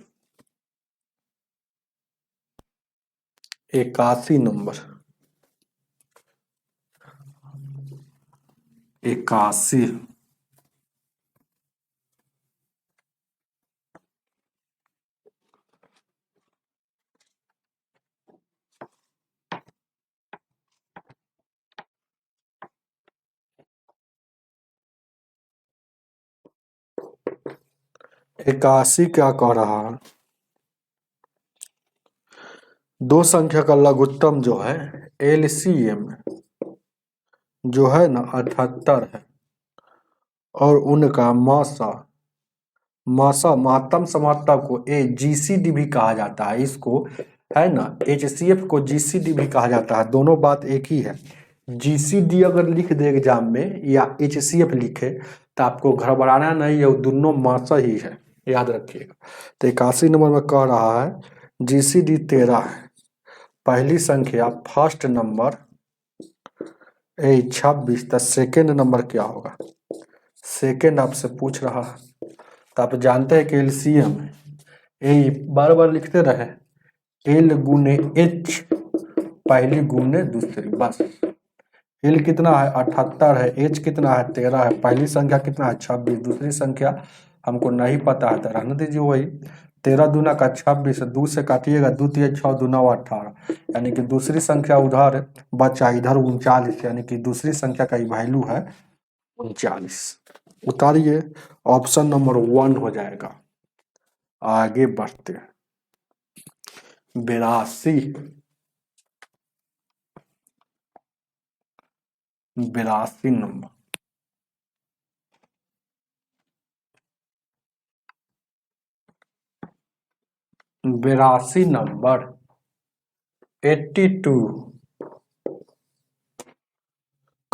81 नंबर। 81। इक्यासी क्या कह रहा है? दो संख्या का लघुत्तम जो है एलसीएम जो है ना 78 है, और उनका मासा, मासा महत्तम समानता को ए जीसीडी भी कहा जाता है इसको, है ना। एचसीएफ को जीसीडी भी कहा जाता है, दोनों बात एक ही है। जीसीडी अगर लिख दे एग्जाम में या एचसीएफ लिखे तो आपको घबराना नहीं है, वो दोनों मासा ही है, याद रखिएगा। तो 81 नंबर में कह रहा है जीसीडी 13 है। पहली संख्या फर्स्ट नंबर ए 26, तो सेकेंड नंबर क्या होगा? सेकेंड आपसे पूछ रहा है, तो आप जानते हैं कि एलसीएम ए बार बार लिखते रहे, एल गुने एच, पहली गुने दूसरी, बस। एल कितना है? 78 है। एच कितना है? 13 है। पहली संख्या कितना है? 26। दूसरी संख्या हमको नहीं पता है, तो रहने दीजिए वही। 13 दूना का 26, 2 से काटिएगा, 2 तिया 6, 2 9 18, यानी कि दूसरी संख्या उधर बचा, इधर 39, यानी कि दूसरी संख्या का वैल्यू है 39। उतारिए, ऑप्शन नंबर 1 हो जाएगा। आगे बढ़ते हैं। 82। 82 नंबर। 82 नंबर 82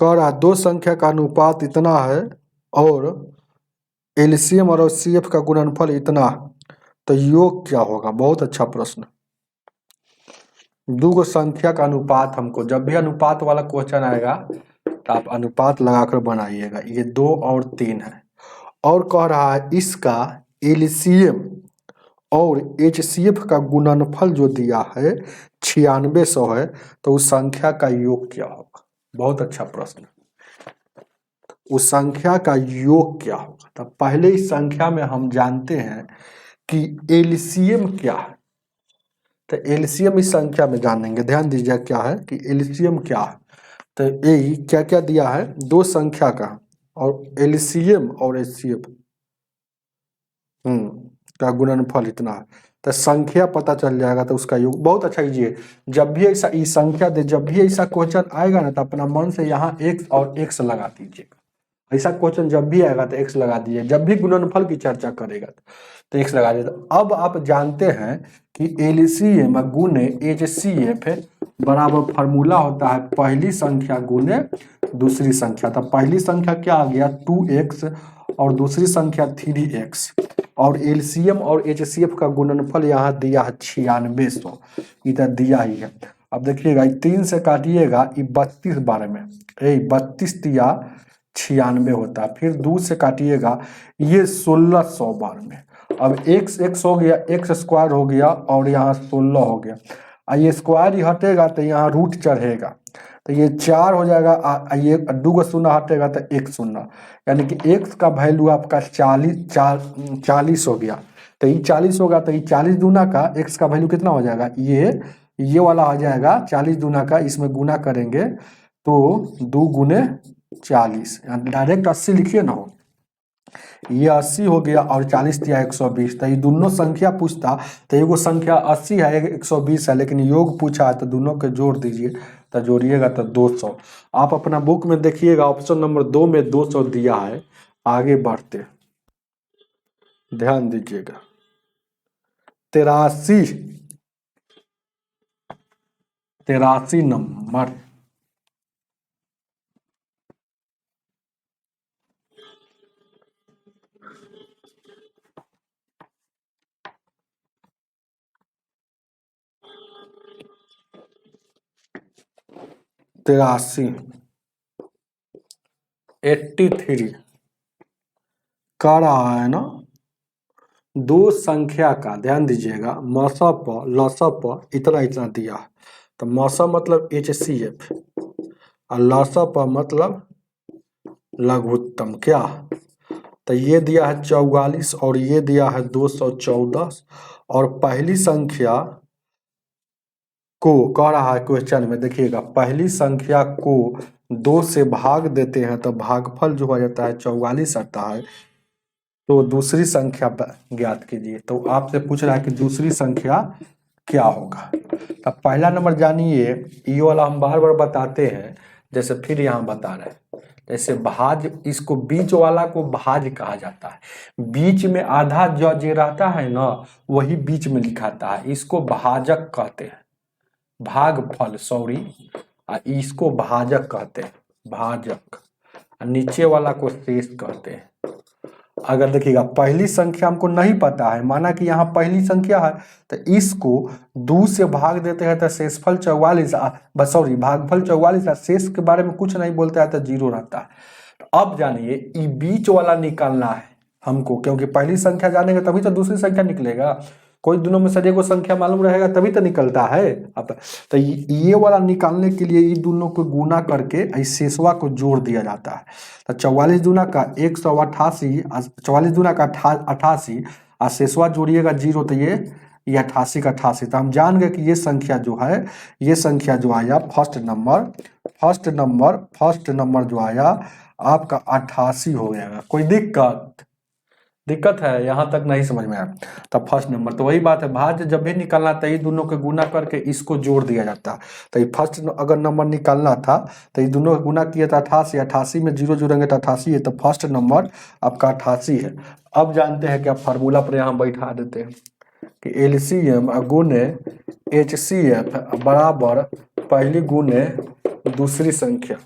कह रहा दो संख्या का अनुपात इतना है और एलसीएम और एचसीएफ का गुणनफल इतना, तो योग क्या होगा? बहुत अच्छा प्रश्न। दो संख्या का अनुपात, हमको जब भी अनुपात वाला क्वेश्चन आएगा तो आप अनुपात लगाकर बनाइएगा। ये 2 और 3 है और कह रहा है इसका एलसीएम और एचसीएफ का गुणनफल जो दिया है 9600 है, तो उस संख्या का योग क्या होगा? बहुत अच्छा प्रश्न। उस संख्या का योग क्या होगा? तो पहले इस संख्या में हम जानते हैं कि एलसीएम क्या है। तो एलसीएम इस संख्या में जानेंगे, ध्यान दीजिए क्या है कि एलसीएम क्या है। तो यही क्या क्या दिया है, दो संख्या का और एलसीएम और एचसीएफ का गुणनफल इतना है, तो संख्या पता चल जाएगा तो उसका योग। बहुत अच्छा कीजिए, जब भी ऐसा इस संख्या दे, जब भी ऐसा क्वेश्चन आएगा ना तो अपना मन से यहाँ एक्स और एक्स लगा दीजिएगा। ऐसा क्वेश्चन जब भी आएगा तो एक्स लगा दीजिए, जब भी गुणनफल की चर्चा करेगा तो एक्स लगा दीजिए। अब आप जानते हैं कि एलसीएम गुने एचसीएफ बराबर फार्मूला होता है पहली संख्या गुने दूसरी संख्या। तो पहली संख्या क्या आ गया 2x और दूसरी संख्या 3x, और एलसीएम और एचसीएफ का गुणनफल यहाँ दिया है 9600, इधर दिया ही है। अब देखिएगा 3 से काटिएगा, ये 32 बार में 32 दिया 96 होता है। फिर 2 से काटिएगा, ये 1600 बार में। अब x हो गया, x स्क्वायर हो गया और यहाँ 16 हो गया। ये स्क्वायर ही हटेगा तो यहाँ रूट चढ़ेगा, तो ये 4 हो जाएगा। ये 2 का शून्य हटेगा तो 1 शून्य, यानी कि x का वैल्यू आपका 40 हो गया। तो ये 40 होगा, तो ये 40 दूना का x का वैल्यू कितना हो जाएगा, ये वाला आ जाएगा 40 दूना का, इसमें गुना करेंगे तो 2 गुने 40, डायरेक्ट 80 लिखिए ना, हो ये 80 हो गया और 40 दिया 120। तो ये दोनों संख्या पूछता तो एगो संख्या 80 है, 120 है, लेकिन योग पूछा है तो दोनों के जोड़ दीजिए, तो जोड़िएगा तो 200। आप अपना बुक में देखिएगा ऑप्शन नंबर 2 में 200 दिया है। आगे बढ़ते, ध्यान दीजिएगा 83 नंबर। तिरासी 83 कह रहा है ना, दो संख्या का, ध्यान दीजिएगा मसा प लसा प इतना इतना दिया है। तो मसा मतलब एचसीएफ और लसा प मतलब लघुत्तम क्या, तो ये दिया है 44 और ये दिया है 214। और पहली संख्या को कह रहा है क्वेश्चन में, देखिएगा पहली संख्या को 2 से भाग देते हैं तो भागफल जो हो जाता है 44 आता है। तो दूसरी संख्या ज्ञात कीजिए। तो आपसे पूछ रहा है कि दूसरी संख्या क्या होगा। अब पहला नंबर जानिए, ये वाला हम बार बार बताते हैं, जैसे फिर यहाँ बता रहे हैं, जैसे भाज, इसको बीच वाला को भाज कहा जाता है। बीच में आधा जो रहता है ना, वही बीच में लिखाता है, इसको भाजक कहते हैं, भागफल सॉरी, इसको भाजक कहते हैं, भाजक। नीचे वाला को शेष कहते हैं। अगर देखिएगा पहली संख्या हमको नहीं पता है, माना कि यहाँ पहली संख्या है, तो इसको 2 से भाग देते हैं तो शेषफल 44, सॉरी भागफल 44, शेष के बारे में कुछ नहीं बोलते हैं तो 0 रहता है। तो अब जानिए ये बीच वाला निकालना है हमको, क्योंकि पहली संख्या जानेंगे तभी तो दूसरी संख्या निकलेगा। कोई दोनों में से को संख्या मालूम रहेगा तभी तो निकलता है। अब तो ये वाला निकालने के लिए ये दोनों को गुना करके इस शेषवा को जोड़ दिया जाता है। तो 44 दूना का 188, 44 दूना का 88 और शेषवा जोड़िएगा 0, तो ये 88 का 88। तो हम जान गए कि ये संख्या जो है, ये संख्या जो आया फर्स्ट नंबर जो आया आपका 88 हो गया। कोई दिक्कत है यहाँ तक नहीं समझ में आया? तब फर्स्ट नंबर, तो वही बात है, भाज्य जब भी निकालना था ये दोनों को गुना करके इसको जोड़ दिया जाता। तो ये फर्स्ट अगर नंबर निकालना था तो ये दोनों को गुना किया था 88, 88 में 0 जोड़ेंगे तो 88 है, तो फर्स्ट नंबर आपका 88 है। अब जानते हैं कि आप फार्मूला पर यहाँ बैठा देते हैं कि एलसीएम गुने एचसीएफ बराबर पहली गुने दूसरी संख्या।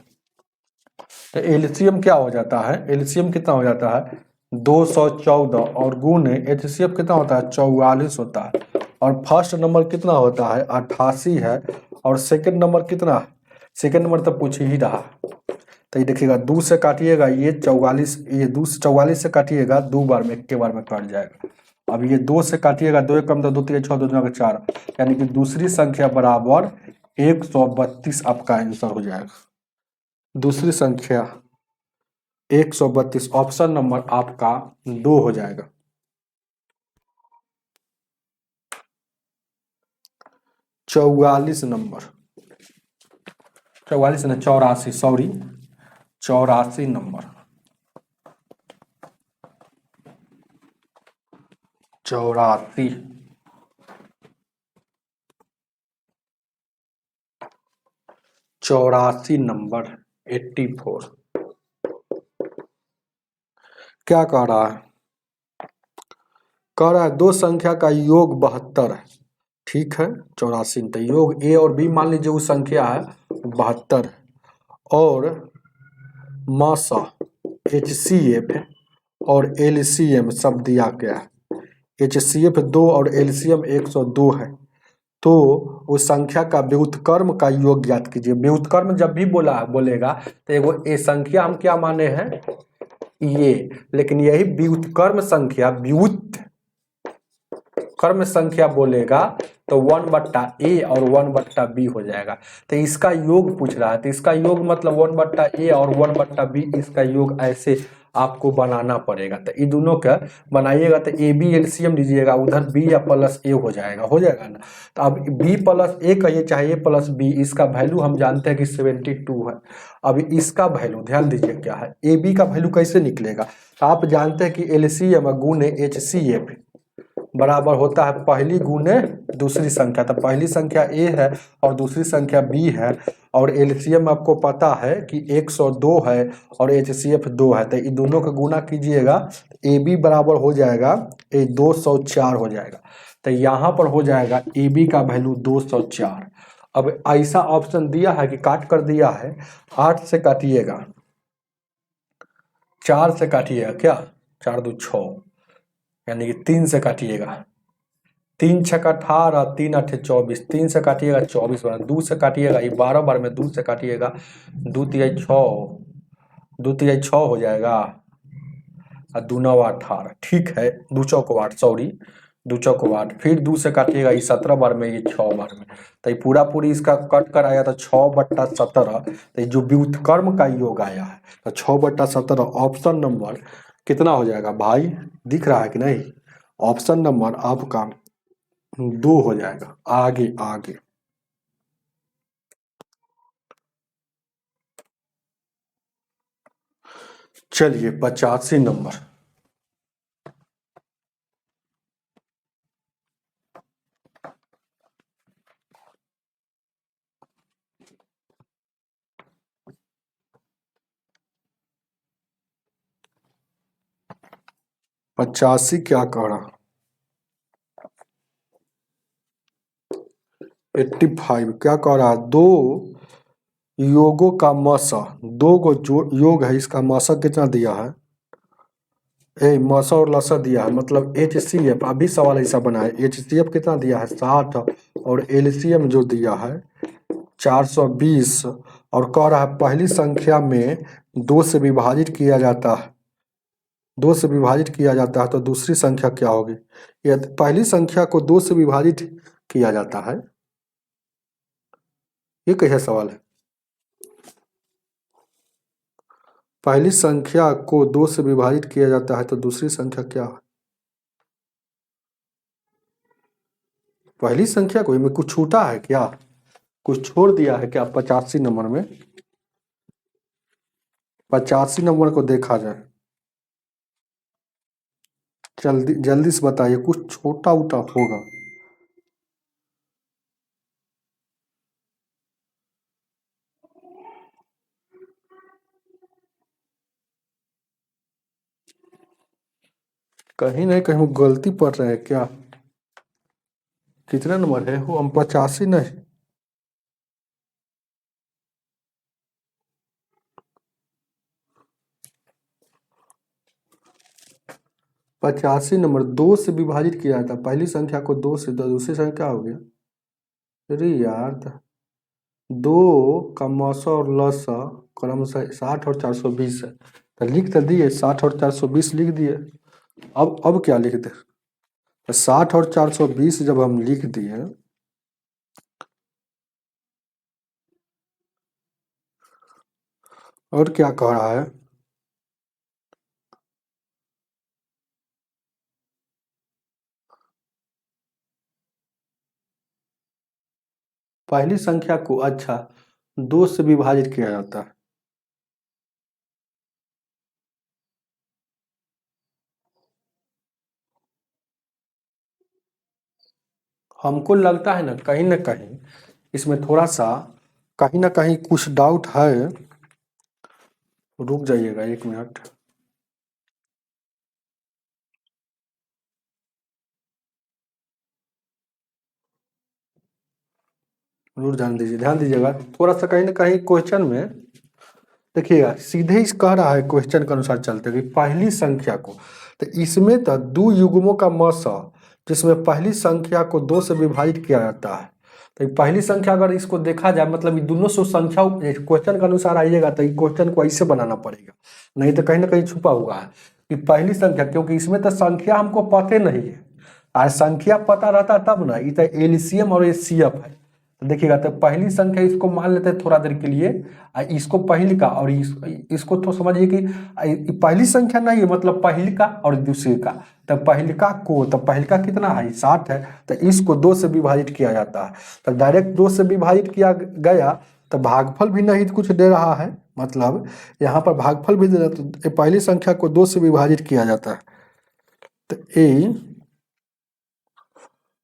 एलसीएम क्या हो जाता है, एलसीएम कितना हो जाता है 214 और गुणे एचसीएफ कितना होता है 44 होता है। और फर्स्ट नंबर कितना होता है 88 है। और सेकंड नंबर कितना है, सेकंड नंबर तो पूछ ही रहा। तो ये देखिएगा 2 से काटिएगा ये 44, ये 2 से 44 से काटिएगा 2 बार में, एक के बार में कट जाएगा। अब ये 2 से काटिएगा 2 एक कम तो 2 3 6 2 9 4, यानी कि दूसरी संख्या बराबर 132 आपका आंसर हो जाएगा। दूसरी संख्या 132, ऑप्शन नंबर आपका 2 हो जाएगा। 44 नंबर, 44 ना 84, सॉरी 84 नंबर, 84, 84 नंबर 84 क्या कह रहा है, कह रहा है दो संख्या का योग 72 है। ठीक है 84, तो योग ए और बी मान लीजिए वो संख्या है 72 है। और मासा HCF और LCM सब दिया गया है। HCF 2 और LCM 102 है। तो उस संख्या का व्युत्क्रम का योग ज्ञात कीजिए। व्युत्क्रम जब भी बोलेगा तो एगो ए संख्या हम क्या माने हैं ये, लेकिन यही व्युत्क्रम संख्या व्युत्क्रम संख्या बोलेगा तो 1/a और 1/b हो जाएगा। तो इसका योग पूछ रहा है, तो इसका योग मतलब 1/a और 1/b, इसका योग ऐसे आपको बनाना पड़ेगा। तो ये दोनों का बनाइएगा तो ए बी एलसीएम लीजिएगा, उधर बी या प्लस ए हो जाएगा ना। तो अब बी प्लस ए कहिए चाहे ए प्लस बी, इसका वैल्यू हम जानते हैं कि 72 है। अब इसका वैल्यू ध्यान दीजिए क्या है, ए बी का वैल्यू कैसे निकलेगा। तो आप जानते हैं कि एलसीएम गुणे HCF बराबर होता है पहली गुणे दूसरी संख्या। तो पहली संख्या ए है और दूसरी संख्या बी है, और एलसीएम आपको पता है कि 102 है और HCF 2 है। तो इन दोनों का गुना कीजिएगा, ए बी बराबर हो जाएगा 204 हो जाएगा। तो यहाँ पर हो जाएगा ए बी का वैल्यू 204। अब ऐसा ऑप्शन दिया है कि काट कर दिया है, 8 से काटिएगा, 4 से काटिएगा क्या, 4 2 6, यानी कि 3 से काटिएगा, 3 छक 18, 3 8 24, 3 से काटिएगा 24 बार, 2 से काटिएगा ये 12 बार में, 2 से काटिएगा 2 तिहाई 6, 2 तिहाई 6 हो जाएगा और 2 9 18। ठीक है 2 चौक 8, सॉरी 2 चौक 8, फिर 2 से काटिएगा ये 17 बार में, ये 6 बार में। तो ये पूरा पूरी इसका कट कर आया तो 6/17। तो ये जो व्युत्क्रम का योग आया है तो 6/17 ऑप्शन नंबर कितना हो जाएगा भाई, दिख रहा है कि नहीं, ऑप्शन नंबर आपका 2 हो जाएगा। आगे आगे चलिए 85 नंबर, पचासी क्या कह रहा, 85 क्या कह रहा, दो योगों का मसा, दो को जो योग है इसका मसा कितना दिया है, मसा और लसा दिया है, मतलब HCF, अभी सवाल ऐसा बना है HCF कितना दिया है 60 और LCM जो दिया है 420, और कह रहा है पहली संख्या में 2 से विभाजित किया जाता है, 2 से विभाजित किया जाता है तो दूसरी संख्या क्या होगी। यदि पहली संख्या को 2 से विभाजित किया जाता है, ये कैसा सवाल है, पहली संख्या को 2 से विभाजित किया जाता है तो दूसरी संख्या क्या है। पहली संख्या को इनमें कुछ छूटा है क्या, कुछ छोड़ दिया है क्या 85 नंबर में, 85 नंबर को देखा जाए, जल्दी जल्दी से बताइए, कुछ छोटा उटा होगा। कहीं नहीं कहीं गलती पड़ रहा है क्या, कितना नंबर है वो, हम 85 नहीं, 85 नंबर 2 से विभाजित किया था, पहली संख्या को 2 से, तो दूसरी संख्या क्या हो गया? अरे यार, 2 का मौसा और लसा क्रमशः 60 और 420 है, तो लिख तो दिए 60 और 420 लिख दिए। अब क्या लिख दे? 60 और 420 जब हम लिख दिए, और क्या कह रहा है? पहली संख्या को अच्छा 2 से विभाजित किया जाता है। हमको लगता है ना कहीं इसमें थोड़ा सा कहीं ना कहीं कुछ डाउट है। रुक जाइएगा 1 मिनट। जरूर ध्यान दीजिएगा थोड़ा सा कहीं ना कहीं क्वेश्चन में देखिएगा, सीधे इस कह रहा है क्वेश्चन के अनुसार चलते कि पहली संख्या को, तो इसमें तो 2 युग्मों का मौसा जिसमें पहली संख्या को 2 से विभाजित किया जाता है, तो पहली संख्या अगर इसको देखा जाए मतलब ये दोनों सौ संख्या क्वेश्चन के अनुसार आइएगा तो क्वेश्चन को ऐसे बनाना पड़ेगा, नहीं तो कहीं ना कहीं छुपा हुआ है कि पहली संख्या, क्योंकि इसमें तो संख्या हमको पता नहीं है। आज संख्या पता रहता तब ना, ये तो एलसीएम और एचसीएफ है। तो देखिएगा तो पहली संख्या इसको मान लेते हैं थोड़ा देर के लिए, इसको पहली का और इसको तो समझिए कि पहली संख्या नहीं है मतलब पहली का और दूसरी का, तो पहलिका को, तो पहलिका कितना है 60 है, तो इसको 2 से विभाजित किया जाता है, तो डायरेक्ट 2 से विभाजित किया गया तो भागफल भी नहीं कुछ दे रहा है, मतलब यहाँ पर भागफल भी दे रहा है, तो पहली संख्या को 2 से विभाजित किया जाता है, तो ए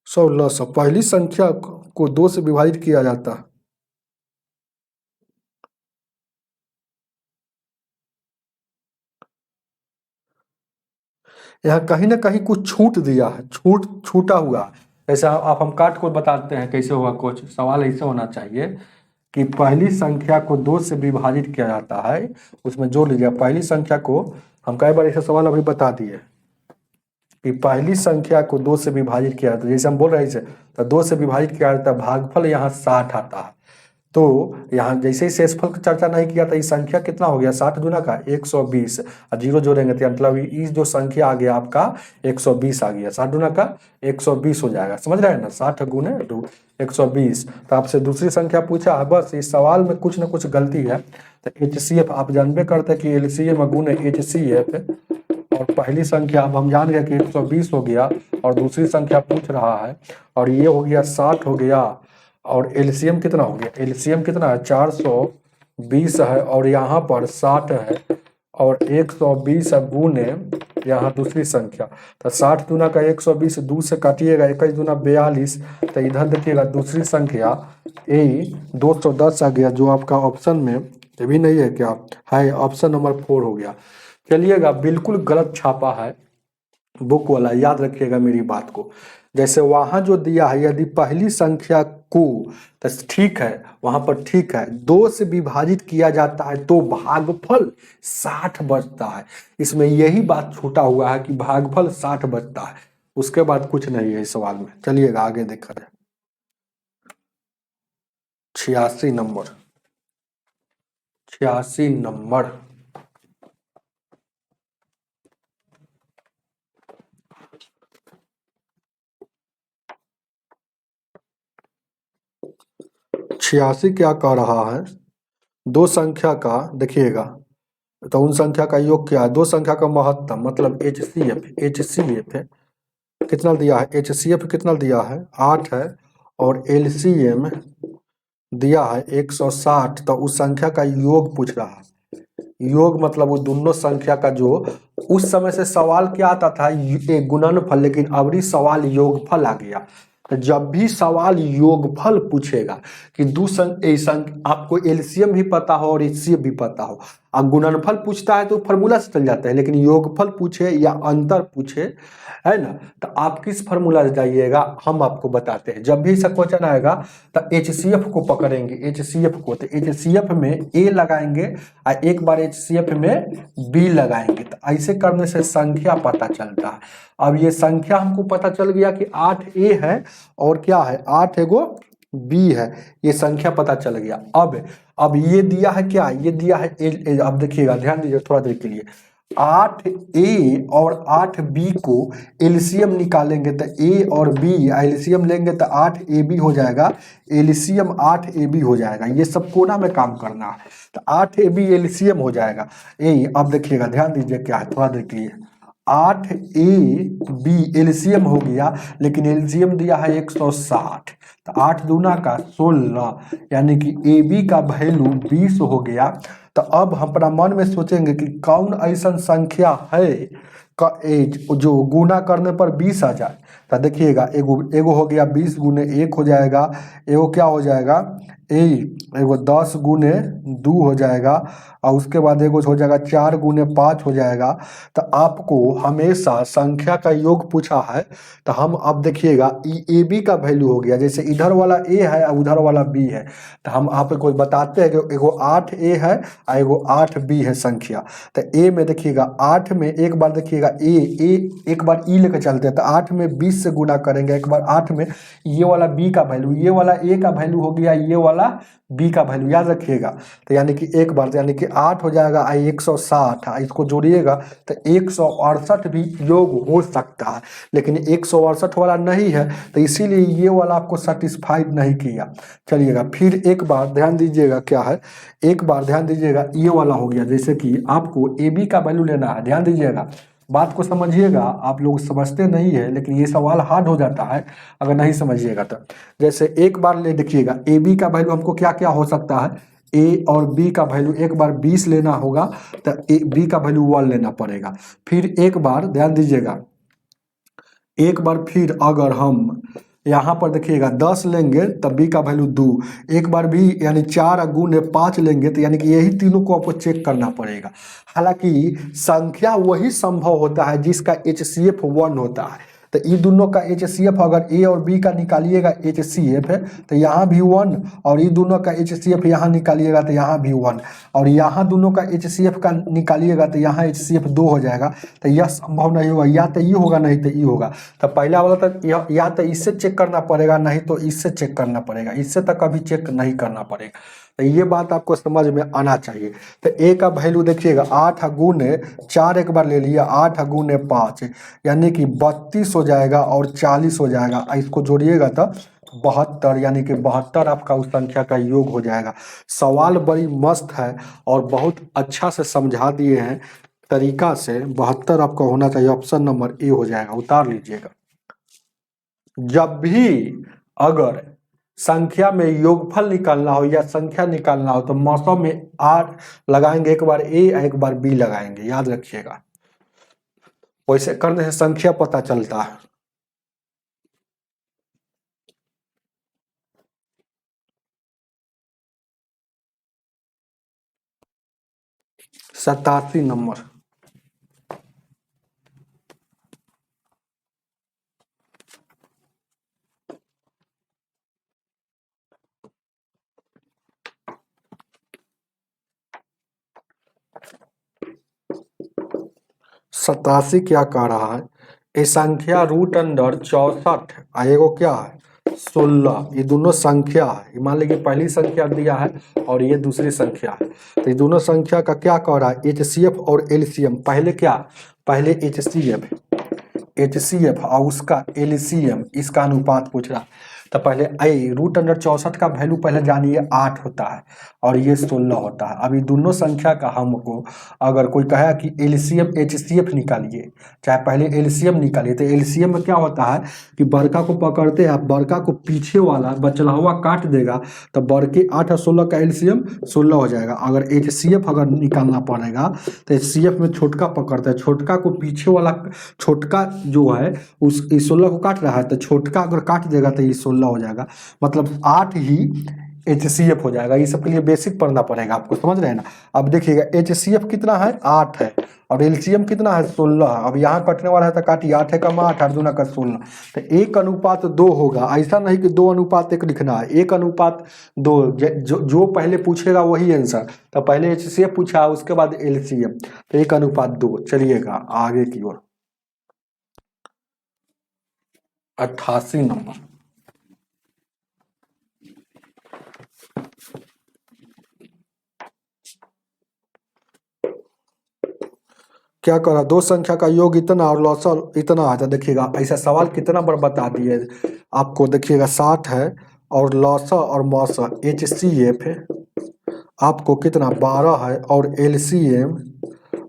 16 पहली संख्या को 2 से विभाजित किया जाता है। यहाँ कहीं ना कहीं कुछ छूट दिया है, छूटा हुआ। जैसे आप हम काट को बताते हैं कैसे होगा, कुछ सवाल ऐसे होना चाहिए कि पहली संख्या को 2 से विभाजित किया जाता है, उसमें जोड़ लीजिए पहली संख्या को। हम कई बार ऐसे सवाल अभी बता दिए कि पहली संख्या को 2 से विभाजित किया जाता है, जैसे हम बोल रहे हैं तो 2 से विभाजित किया जाता है, भागफल यहाँ 60 आता है। तो यहाँ जैसे ही शेषफल की चर्चा नहीं किया था, ये संख्या कितना हो गया 60 गुना का 120 और 0 जोड़ेंगे तो मतलब ये जो संख्या आ गया आपका 120 आ गया, 60 गुना का 120 हो जाएगा, समझ रहे हैं ना, 60 गुने 120। तो आपसे दूसरी संख्या पूछा है, बस इस सवाल में कुछ ना कुछ गलती है। तो HCF आप जानबे करते हैं कि LCM गुने HCF, और पहली संख्या अब हम जान गए कि 120 हो गया और दूसरी संख्या पूछ रहा है और ये हो गया 60 हो गया, और एलसीएम कितना हो गया, एलसीएम कितना है 420 है और यहाँ पर 60 है और 120 गुने यहाँ दूसरी संख्या, तो 60 दूना का 120 2 से काटिएगा 21 दूना 42, तो इधर देखिएगा दूसरी संख्या ए 210 आ गया, जो आपका ऑप्शन में ये भी नहीं है क्या है, ऑप्शन नंबर 4 हो गया। चलिएगा बिल्कुल गलत छापा है बुक वाला, याद रखिएगा मेरी बात को। जैसे वहां जो दिया है यदि पहली संख्या को, तो ठीक है वहां पर ठीक है 2 से विभाजित किया जाता है तो भागफल 60 बचता है, इसमें यही बात छूटा हुआ है कि भागफल 60 बचता है, उसके बाद कुछ नहीं है इस सवाल में। चलिएगा आगे देखा जाए 86 नंबर 86 नंबर छियासी क्या कह रहा है, दो संख्या का देखिएगा तो उन संख्या का योग क्या है, दो संख्या का महत्तम मतलब HCF है कितना दिया है, HCF कितना दिया है 8 है और LCM दिया है 160, तो उस संख्या का योग पूछ रहा है। योग मतलब वो दोनों संख्या का जो, उस समय से सवाल क्या आता था गुणनफल, लेकिन अबरी सवाल योगफल आ गया। तो जब भी सवाल योगफल पूछेगा कि आपको एलसीएम भी पता हो और एचसीएफ भी पता हो, अब गुणनफल पूछता है तो फार्मूला से चल जाता है, लेकिन योगफल पूछे या अंतर पूछे, है ना, तो आप किस फार्मूला से जाइएगा हम आपको बताते हैं। जब भी ऐसा क्वेश्चन आएगा तो HCF को पकड़ेंगे, HCF को, तो HCF में A लगाएंगे और एक बार HCF में B लगाएंगे, तो ऐसे करने से संख्या पता चलता है। अब ये संख्या हमको पता चल गया कि 8A है और क्या है 8 एगो B है, ये संख्या पता चल गया। अब ये दिया है क्या, ये दिया है अब देखिएगा ध्यान दीजिए थोड़ा देर के लिए, 8A और 8B को एलसीएम निकालेंगे तो A और B एलसीएम लेंगे तो 8AB हो जाएगा, एलसीएम 8AB हो जाएगा। ये सब कोना में काम करना है, तो 8AB एलसीएम हो जाएगा। अब देखिएगा ध्यान दीजिए क्या है थोड़ा देर के लिए, 8AB एलसीएम हो गया, लेकिन एलसीएम दिया है 160, तो 8 दूना का 16, यानी कि AB का वैल्यू 20 हो गया। तो अब हम अपना मन में सोचेंगे कि कौन ऐसा संख्या है जो गुना करने पर 20 आ जाए। तो देखिएगा एगो हो गया 20 गुने 1 हो जाएगा, एगो क्या हो जाएगा एगो 10 गुने 2 हो जाएगा, और उसके बाद एगो हो जाएगा 4 गुने 5 हो जाएगा। तो आपको हमेशा संख्या का योग पूछा है, तो हम अब देखिएगा ए बी का वैल्यू हो गया, जैसे इधर वाला ए है और उधर वाला बी है, तो हम आपको बताते हैं कि एगो 8A है और एगो 8B है संख्या। तो ए में देखिएगा 8 में एक बार देखिएगा ए एक बार ई लेकर चलते हैं, तो 8 में 20 से गुना करेंगे, एक बार 8 में ये वाला बी का वैल्यू, ये वाला ए का वैल्यू हो गया, ये वाला बी का वैल्यू याद रखिएगा। तो यानी कि एक बार यानी कि 8 हो जाएगा 160, इसको जोड़िएगा तो 168 भी योग हो सकता है, लेकिन 168 वाला नहीं है, तो इसीलिए ये वाला आपको सेटिस्फाइड नहीं किया। चलिएगा फिर एक बार ध्यान दीजिएगा क्या है, एक बार ध्यान दीजिएगा ये वाला हो गया, जैसे कि आपको ए बी का वैल्यू लेना है, ध्यान दीजिएगा बात को समझिएगा, आप लोग समझते नहीं है लेकिन ये सवाल हार्ड हो जाता है अगर नहीं समझिएगा तो। जैसे एक बार ले देखिएगा ए बी का वैल्यू हमको क्या क्या हो सकता है, ए और बी का वैल्यू एक बार 20 लेना होगा, तो ए बी का वैल्यू 1 लेना पड़ेगा। फिर एक बार ध्यान दीजिएगा, एक बार फिर अगर हम यहाँ पर देखिएगा 10 लेंगे तब बी का वैल्यू 2, एक बार भी यानी 4 गुने 5 लेंगे, तो यानी कि यही तीनों को आपको चेक करना पड़ेगा। हालांकि संख्या वही संभव होता है जिसका HCF 1 होता है, तो ये दोनों का HCF अगर ए और बी का निकालिएगा HCF है तो यहाँ भी 1, और ये दोनों का HCF यहाँ निकालिएगा तो यहाँ भी 1, और यहाँ दोनों का HCF का निकालिएगा तो यहाँ HCF 2 हो जाएगा। तो यह संभव नहीं होगा, या तो ये होगा नहीं तो ये होगा। तो पहला वाला तो या तो इससे चेक करना पड़ेगा, नहीं तो इससे चेक करना पड़ेगा, इससे तो कभी चेक नहीं करना पड़ेगा। तो ये बात आपको समझ में आना चाहिए। तो ए का वैल्यू देखिएगा 8 गुने 4 एक बार ले लिया, 8 गुने 5 यानी कि 32 हो जाएगा और 40 हो जाएगा, इसको जोड़िएगा तो 72, यानी कि 72 आपका उस संख्या का योग हो जाएगा। सवाल बड़ी मस्त है और बहुत अच्छा से समझा दिए हैं तरीका से। 72 आपका होना चाहिए, ऑप्शन नंबर ए हो जाएगा, उतार लीजिएगा। जब भी अगर संख्या में योगफल निकालना हो या संख्या निकालना हो तो मौसम में आर लगाएंगे, एक बार ए एक बार बी लगाएंगे, याद रखिएगा। वैसे करने से संख्या पता चलता है। सतासी नंबर, सतासी क्या कह रहा है, ये संख्या रूट अंडर 64 एगो क्या है 16, ये दोनों संख्या है। मान लीजिए पहली संख्या दिया है और ये दूसरी संख्या है, तो ये दोनों संख्या का क्या कह रहा है HCF और LCM। पहले क्या, पहले HCF और उसका LCM, इसका अनुपात पूछ रहा है। तो पहले रूट अंडर 64 का वैल्यू पहले जानिए 8 होता है और ये 16 होता है। अभी दोनों संख्या का हमको अगर कोई कहे कि LCM HCF निकालिए, चाहे पहले LCM निकालिए, तो LCM में क्या होता है कि बड़का को पकड़ते हैं, बड़का को पीछे वाला बचला हुआ काट देगा, तो बड़के 8 और 16 का LCM 16 हो जाएगा। अगर HCF अगर निकालना पड़ेगा तो HCF में छोटका पकड़ता है, छोटका को पीछे वाला, छोटका जो है उस 16 को काट रहा है, तो छोटका अगर काट देगा तो ये 16 हो जाएगा। मतलब 8 ही HCF हो जाएगा। ये सब के लिए बेसिक पढ़ना पड़ेगा आपको, समझ रहे हैं ना। अब देखिएगा HCF कितना है 8 है और LCM कितना है 16 है। अब यहाँ कटने वाला है तो काटिए, 8 है का 8 8 दूना का 16, तो 1:2 होगा। ऐसा नहीं कि 2:1 लिखना है, 1:2। जो पहले पूछेगा वही आंसर। तो पहले HCF पूछा उसके बाद LCM, तो 1:2। चलिएगा आगे की ओर। 88 नंबर। क्या करा, दो संख्या का योग इतना और लौसर इतना आता। देखिएगा ऐसा सवाल कितना बार बता दिए आपको। देखिएगा 60 है और लौसर और मौसर HCF है आपको कितना 12 है और LCM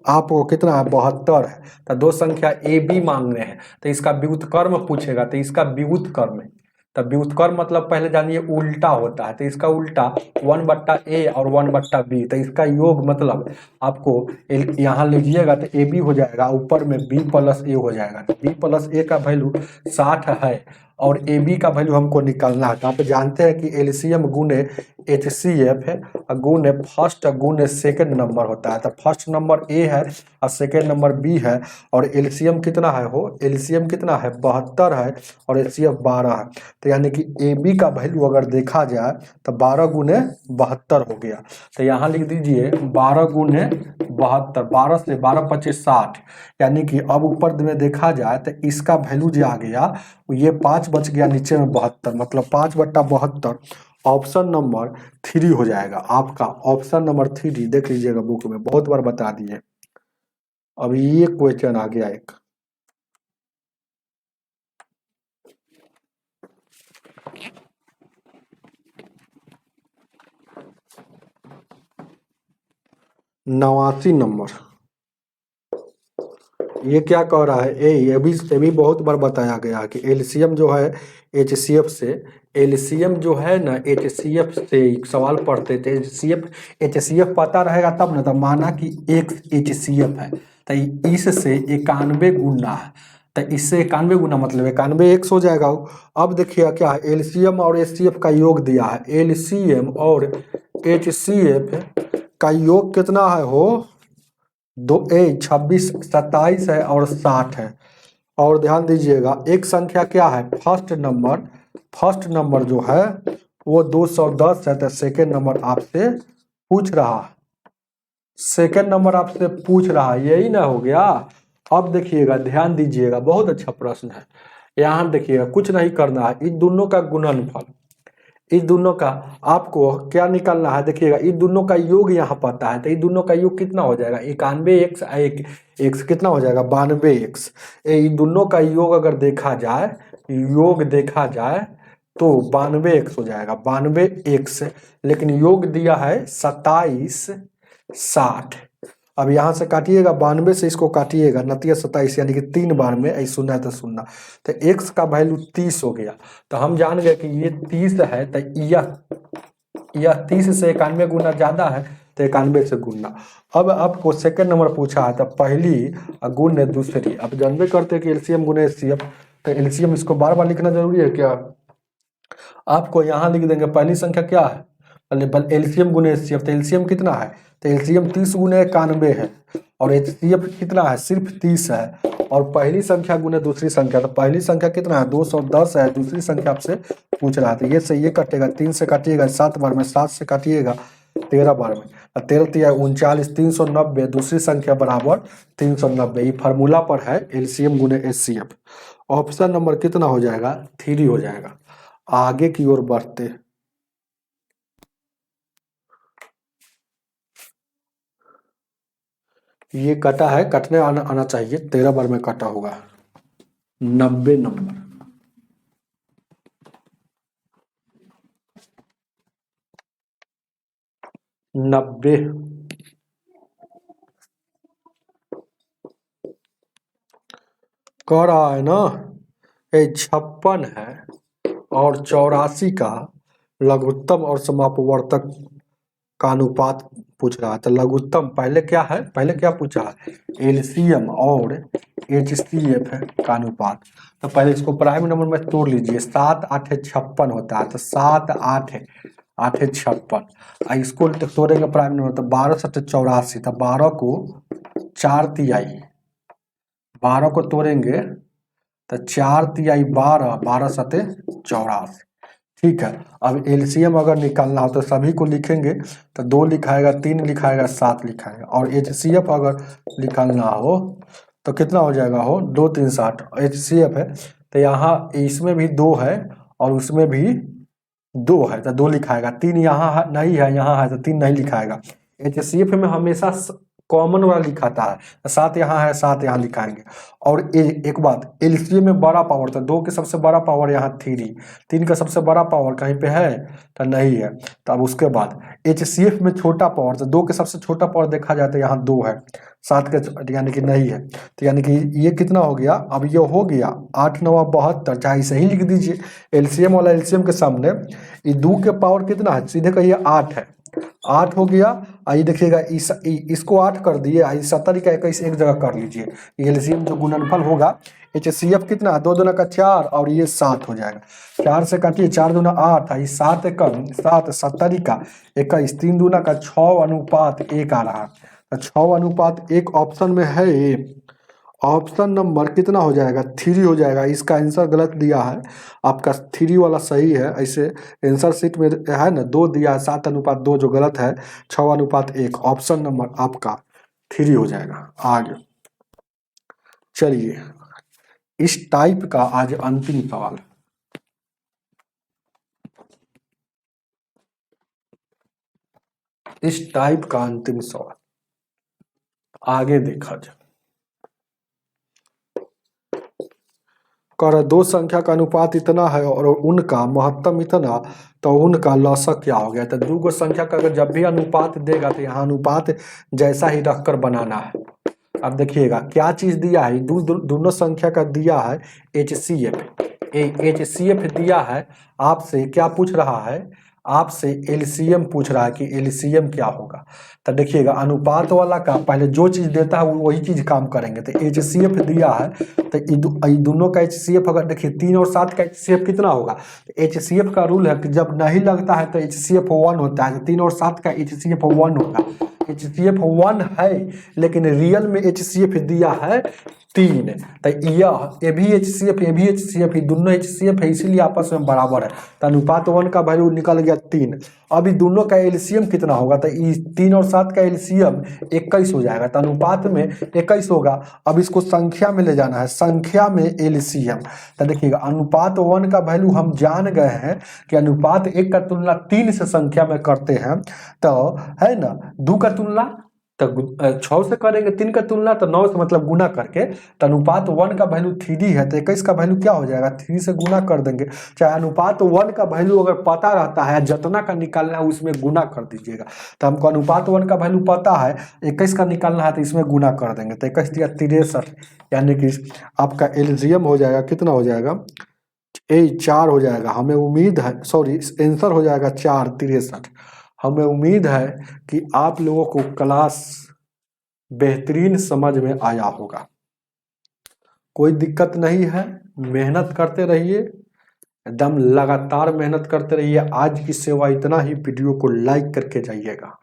आपको कितना है 72 है। तो दो संख्या AB मांग रहे हैं तो इसका व्युत्क्रम पूछेगा, तो इसका व्युत्क्रम, तो व्युत्क्रम मतलब पहले जानिए उल्टा होता है, तो इसका उल्टा 1/A और 1/B, तो इसका योग मतलब आपको यहाँ लीजिएगा तो AB हो जाएगा, ऊपर में B+A हो जाएगा। तो B+A का वैल्यू 60 है और AB का वैल्यू हमको निकालना है। तो आप जानते हैं कि LCM गुने HCF है गुने फर्स्ट गुने सेकंड नंबर होता है। तो फर्स्ट नंबर A है और सेकंड नंबर B है और LCM कितना है हो, LCM कितना है 72 है और HCF 12 है। तो यानी कि AB का वैल्यू अगर देखा जाए तो 12 गुने 72 हो गया। तो यहाँ लिख दीजिए 12 गुने 72, 12 से 12 25 60, यानी कि अब ऊपर में देखा जाए तो इसका वैल्यू जो आ गया ये 5 बच गया, नीचे में 72, मतलब 5/72 ऑप्शन नंबर 3 हो जाएगा आपका। ऑप्शन नंबर 3 देख लीजिएगा बुक में, बहुत बार बता दिए। अब ये क्वेश्चन आ गया एक, नवासी नंबर। ये क्या कह रहा है ये भी बहुत बार बताया गया कि LCM जो है HCF से, LCM जो है ना HCF से सवाल पढ़ते थे। HCF पता रहेगा तब ना, तब माना कि एक HCF है तो इससे 91 गुना है, तो इससे 91 गुना मतलब 91 x हो जाएगा। अब देखिए क्या है, LCM और HCF का योग दिया है, LCM और HCF का योग कितना है हो 26 27 है और 60 है। और ध्यान दीजिएगा एक संख्या क्या है, फर्स्ट नंबर जो है वो 210 है। तो सेकेंड नंबर आपसे पूछ रहा है, सेकेंड नंबर आपसे पूछ रहा है, यही ना हो गया। अब देखिएगा ध्यान दीजिएगा, बहुत अच्छा प्रश्न है। यहाँ देखिएगा कुछ नहीं करना है, इन दोनों का गुणनफल, इस दोनों का आपको क्या निकालना है। देखिएगा इस दोनों का योग यहाँ पता है, तो इस दोनों का योग कितना हो जाएगा 91x, एक x कितना हो जाएगा 92x। इन दोनों का योग अगर देखा जाए, योग देखा जाए तो 92x हो जाएगा, 92x। लेकिन योग दिया है 27 60। अब यहाँ से काटिएगा 92 से इसको काटिएगा, नतिया 27, यानी कि 3 बार में ऐसे सुनना है तो सुनना। तो x का वैल्यू 30 हो गया। तो हम जान गए कि ये 30 है, तो यह 30 से 91 गुना ज्यादा है, तो 91 से गुना। अब आपको सेकंड नंबर पूछा है तो पहली गुने दूसरी। अब जानबे करते हैं कि LCM गुने HCF, तो LCM इसको बार बार लिखना जरूरी है क्या, आपको यहाँ लिख देंगे पहली संख्या क्या है LCM गुने HCF। तो LCM कितना है, तो LCM 30 गुने 91 है और HCF कितना है सिर्फ 30 है। और पहली संख्या गुने दूसरी संख्या, तो पहली संख्या कितना है 210 है, दूसरी संख्या आपसे पूछ रहा था। ये से ये कटेगा, 3 से काटिएगा 7 बार में, 7 से काटिएगा 13 बार में, 13 39 390, दूसरी संख्या बराबर 390। ये फार्मूला पर है LCM गुने HCF। ऑप्शन नंबर कितना हो जाएगा 3 हो जाएगा। आगे की ओर बढ़ते, ये कटा है, कटने आना चाहिए, 13 बार में कटा होगा। 90 नंबर। नब्बे कह रहा है ना, ये 56 है और 84 का लघुत्तम और समापवर्तक का अनुपात पूछ रहा है। तो लघुत्तम पहले क्या है, पहले क्या पूछा है LCM और HCF का अनुपात। तो पहले इसको प्राइम नंबर में तोड़ लीजिए, 7 8 56 होता है, तो 7 8 8 56, इसको तोड़ेंगे प्राइम नंबर तो 12 7 84, तो 12 को 4 तिहाई, 12 को तोड़ेंगे तो 4 तिहाई 12, 12 7 84। ठीक है, अब एलसीएम अगर निकालना हो तो सभी को लिखेंगे तो 2 लिखाएगा, 3 लिखाएगा, 7 लिखाएगा। और एचसीएफ अगर निकालना हो तो कितना हो जाएगा, हो 2 3 60 एचसीएफ है, तो यहाँ इसमें भी 2 है और उसमें भी 2 है तो 2 लिखाएगा, 3 यहाँ नहीं है, यहाँ है तो 3 नहीं लिखाएगा। एचसीएफ में हमेशा कॉमन वाला लिखाता है, 7 यहाँ है, 7 यहाँ लिखाएंगे। और एक बात, एलसीएम में बड़ा पावर, तो 2 के सबसे बड़ा पावर यहाँ 3, 3 का सबसे बड़ा पावर कहीं पे है तो नहीं है। तो अब उसके बाद एचसीएफ में छोटा पावर, तो 2 के सबसे छोटा पावर देखा जाए तो यहाँ 2 है, 7 के यानी कि नहीं है, तो यानी कि ये कितना हो गया, अब ये हो गया 8 9 72, चाहे सही लिख दीजिए एलसीएम वाला, एलसीएम के सामने ये 2 के पावर कितना है, सीधे कहिए 8 है, 8 हो गया। आइए देखिएगा इसको 8 कर दिए, 70 का 21 एक जगह कर लीजिए, एलसीएम जो गुणनफल होगा एचसीएफ कितना, 2 दूना का 4 और ये 7 हो जाएगा, 4 से काटिए, 4 दूना 8, 7 एकम 7, 70 का 21, 3 दूना का 6:1 आ रहा, तो 6:1 ऑप्शन में है, ऑप्शन नंबर कितना हो जाएगा, 3 हो जाएगा। इसका आंसर गलत दिया है, आपका 3 वाला सही है। ऐसे आंसर शीट में है ना 2 दिया है, 7:2 जो गलत है, 6:1, ऑप्शन नंबर आपका 3 हो जाएगा। आगे चलिए, इस टाइप का आज अंतिम सवाल, इस टाइप का अंतिम सवाल आगे देखा जाए। कर 2 संख्या का अनुपात इतना है और उनका महत्तम इतना, तो उनका लसक क्या हो गया। तो 2 संख्या का अगर जब भी अनुपात देगा तो यहाँ अनुपात जैसा ही रखकर बनाना है। अब देखिएगा क्या चीज दिया है, दोनों संख्या का दिया है एचसीएफ, एचसीएफ दिया है, आपसे क्या पूछ रहा है, आपसे एलसीएम पूछ रहा है कि एलसीएम क्या होगा। तो देखिएगा अनुपात वाला का पहले जो चीज देता है वही चीज काम करेंगे। तो एचसीएफ दिया है तो दोनों का एचसीएफ अगर देखिए 3 और 7 का एचसीएफ कितना होगा, तो एचसीएफ का रूल है कि जब नहीं लगता है तो एचसीएफ 1 होता है, तो 3 और 7 का एचसीएफ 1 होगा। एचसीएफ 1 है लेकिन रियल में एचसीएफ दिया है 3, तो ये भी एचसीएफ, ये भी एचसीएफ, दोनों एचसीएफ है, इसीलिए आपस में बराबर है। तो अनुपात 1 का वैल्यू निकल गया 3। अभी दोनों का एलसीएम कितना होगा, तो 3 और 7 का एलसीएम 21 हो जाएगा, तो अनुपात में 21 होगा। अब इसको संख्या में ले जाना है, संख्या में एलसीएम। तो देखिएगा अनुपात 1 का वैल्यू हम जान गए हैं कि अनुपात 1 का तुलना 3 से संख्या में करते हैं, तो है ना 2 का तुलना तो 6 से करेंगे, 3 का तुलना तो 9 से मतलब गुना करके, तो अनुपात 1 का वैल्यू 3 है, तो 21 का वैल्यू क्या हो जाएगा, 3 से गुना कर देंगे। चाहे अनुपात 1 का वैल्यू अगर पता रहता है, जितना का निकालना है उसमें गुना कर दीजिएगा। तो हमको अनुपात 1 का वैल्यू पता है, 21 का निकालना है तो इसमें गुना कर देंगे, तो 21 दिया 63, यानी कि आपका एलसीएम हो जाएगा कितना हो जाएगा, 4 हो जाएगा। हमें उम्मीद है, सॉरी आंसर हो जाएगा 4 63। हमें उम्मीद है कि आप लोगों को क्लास बेहतरीन समझ में आया होगा। कोई दिक्कत नहीं है, मेहनत करते रहिए, एकदम लगातार मेहनत करते रहिए। आज की सेवा इतना ही, वीडियो को लाइक करके जाइएगा।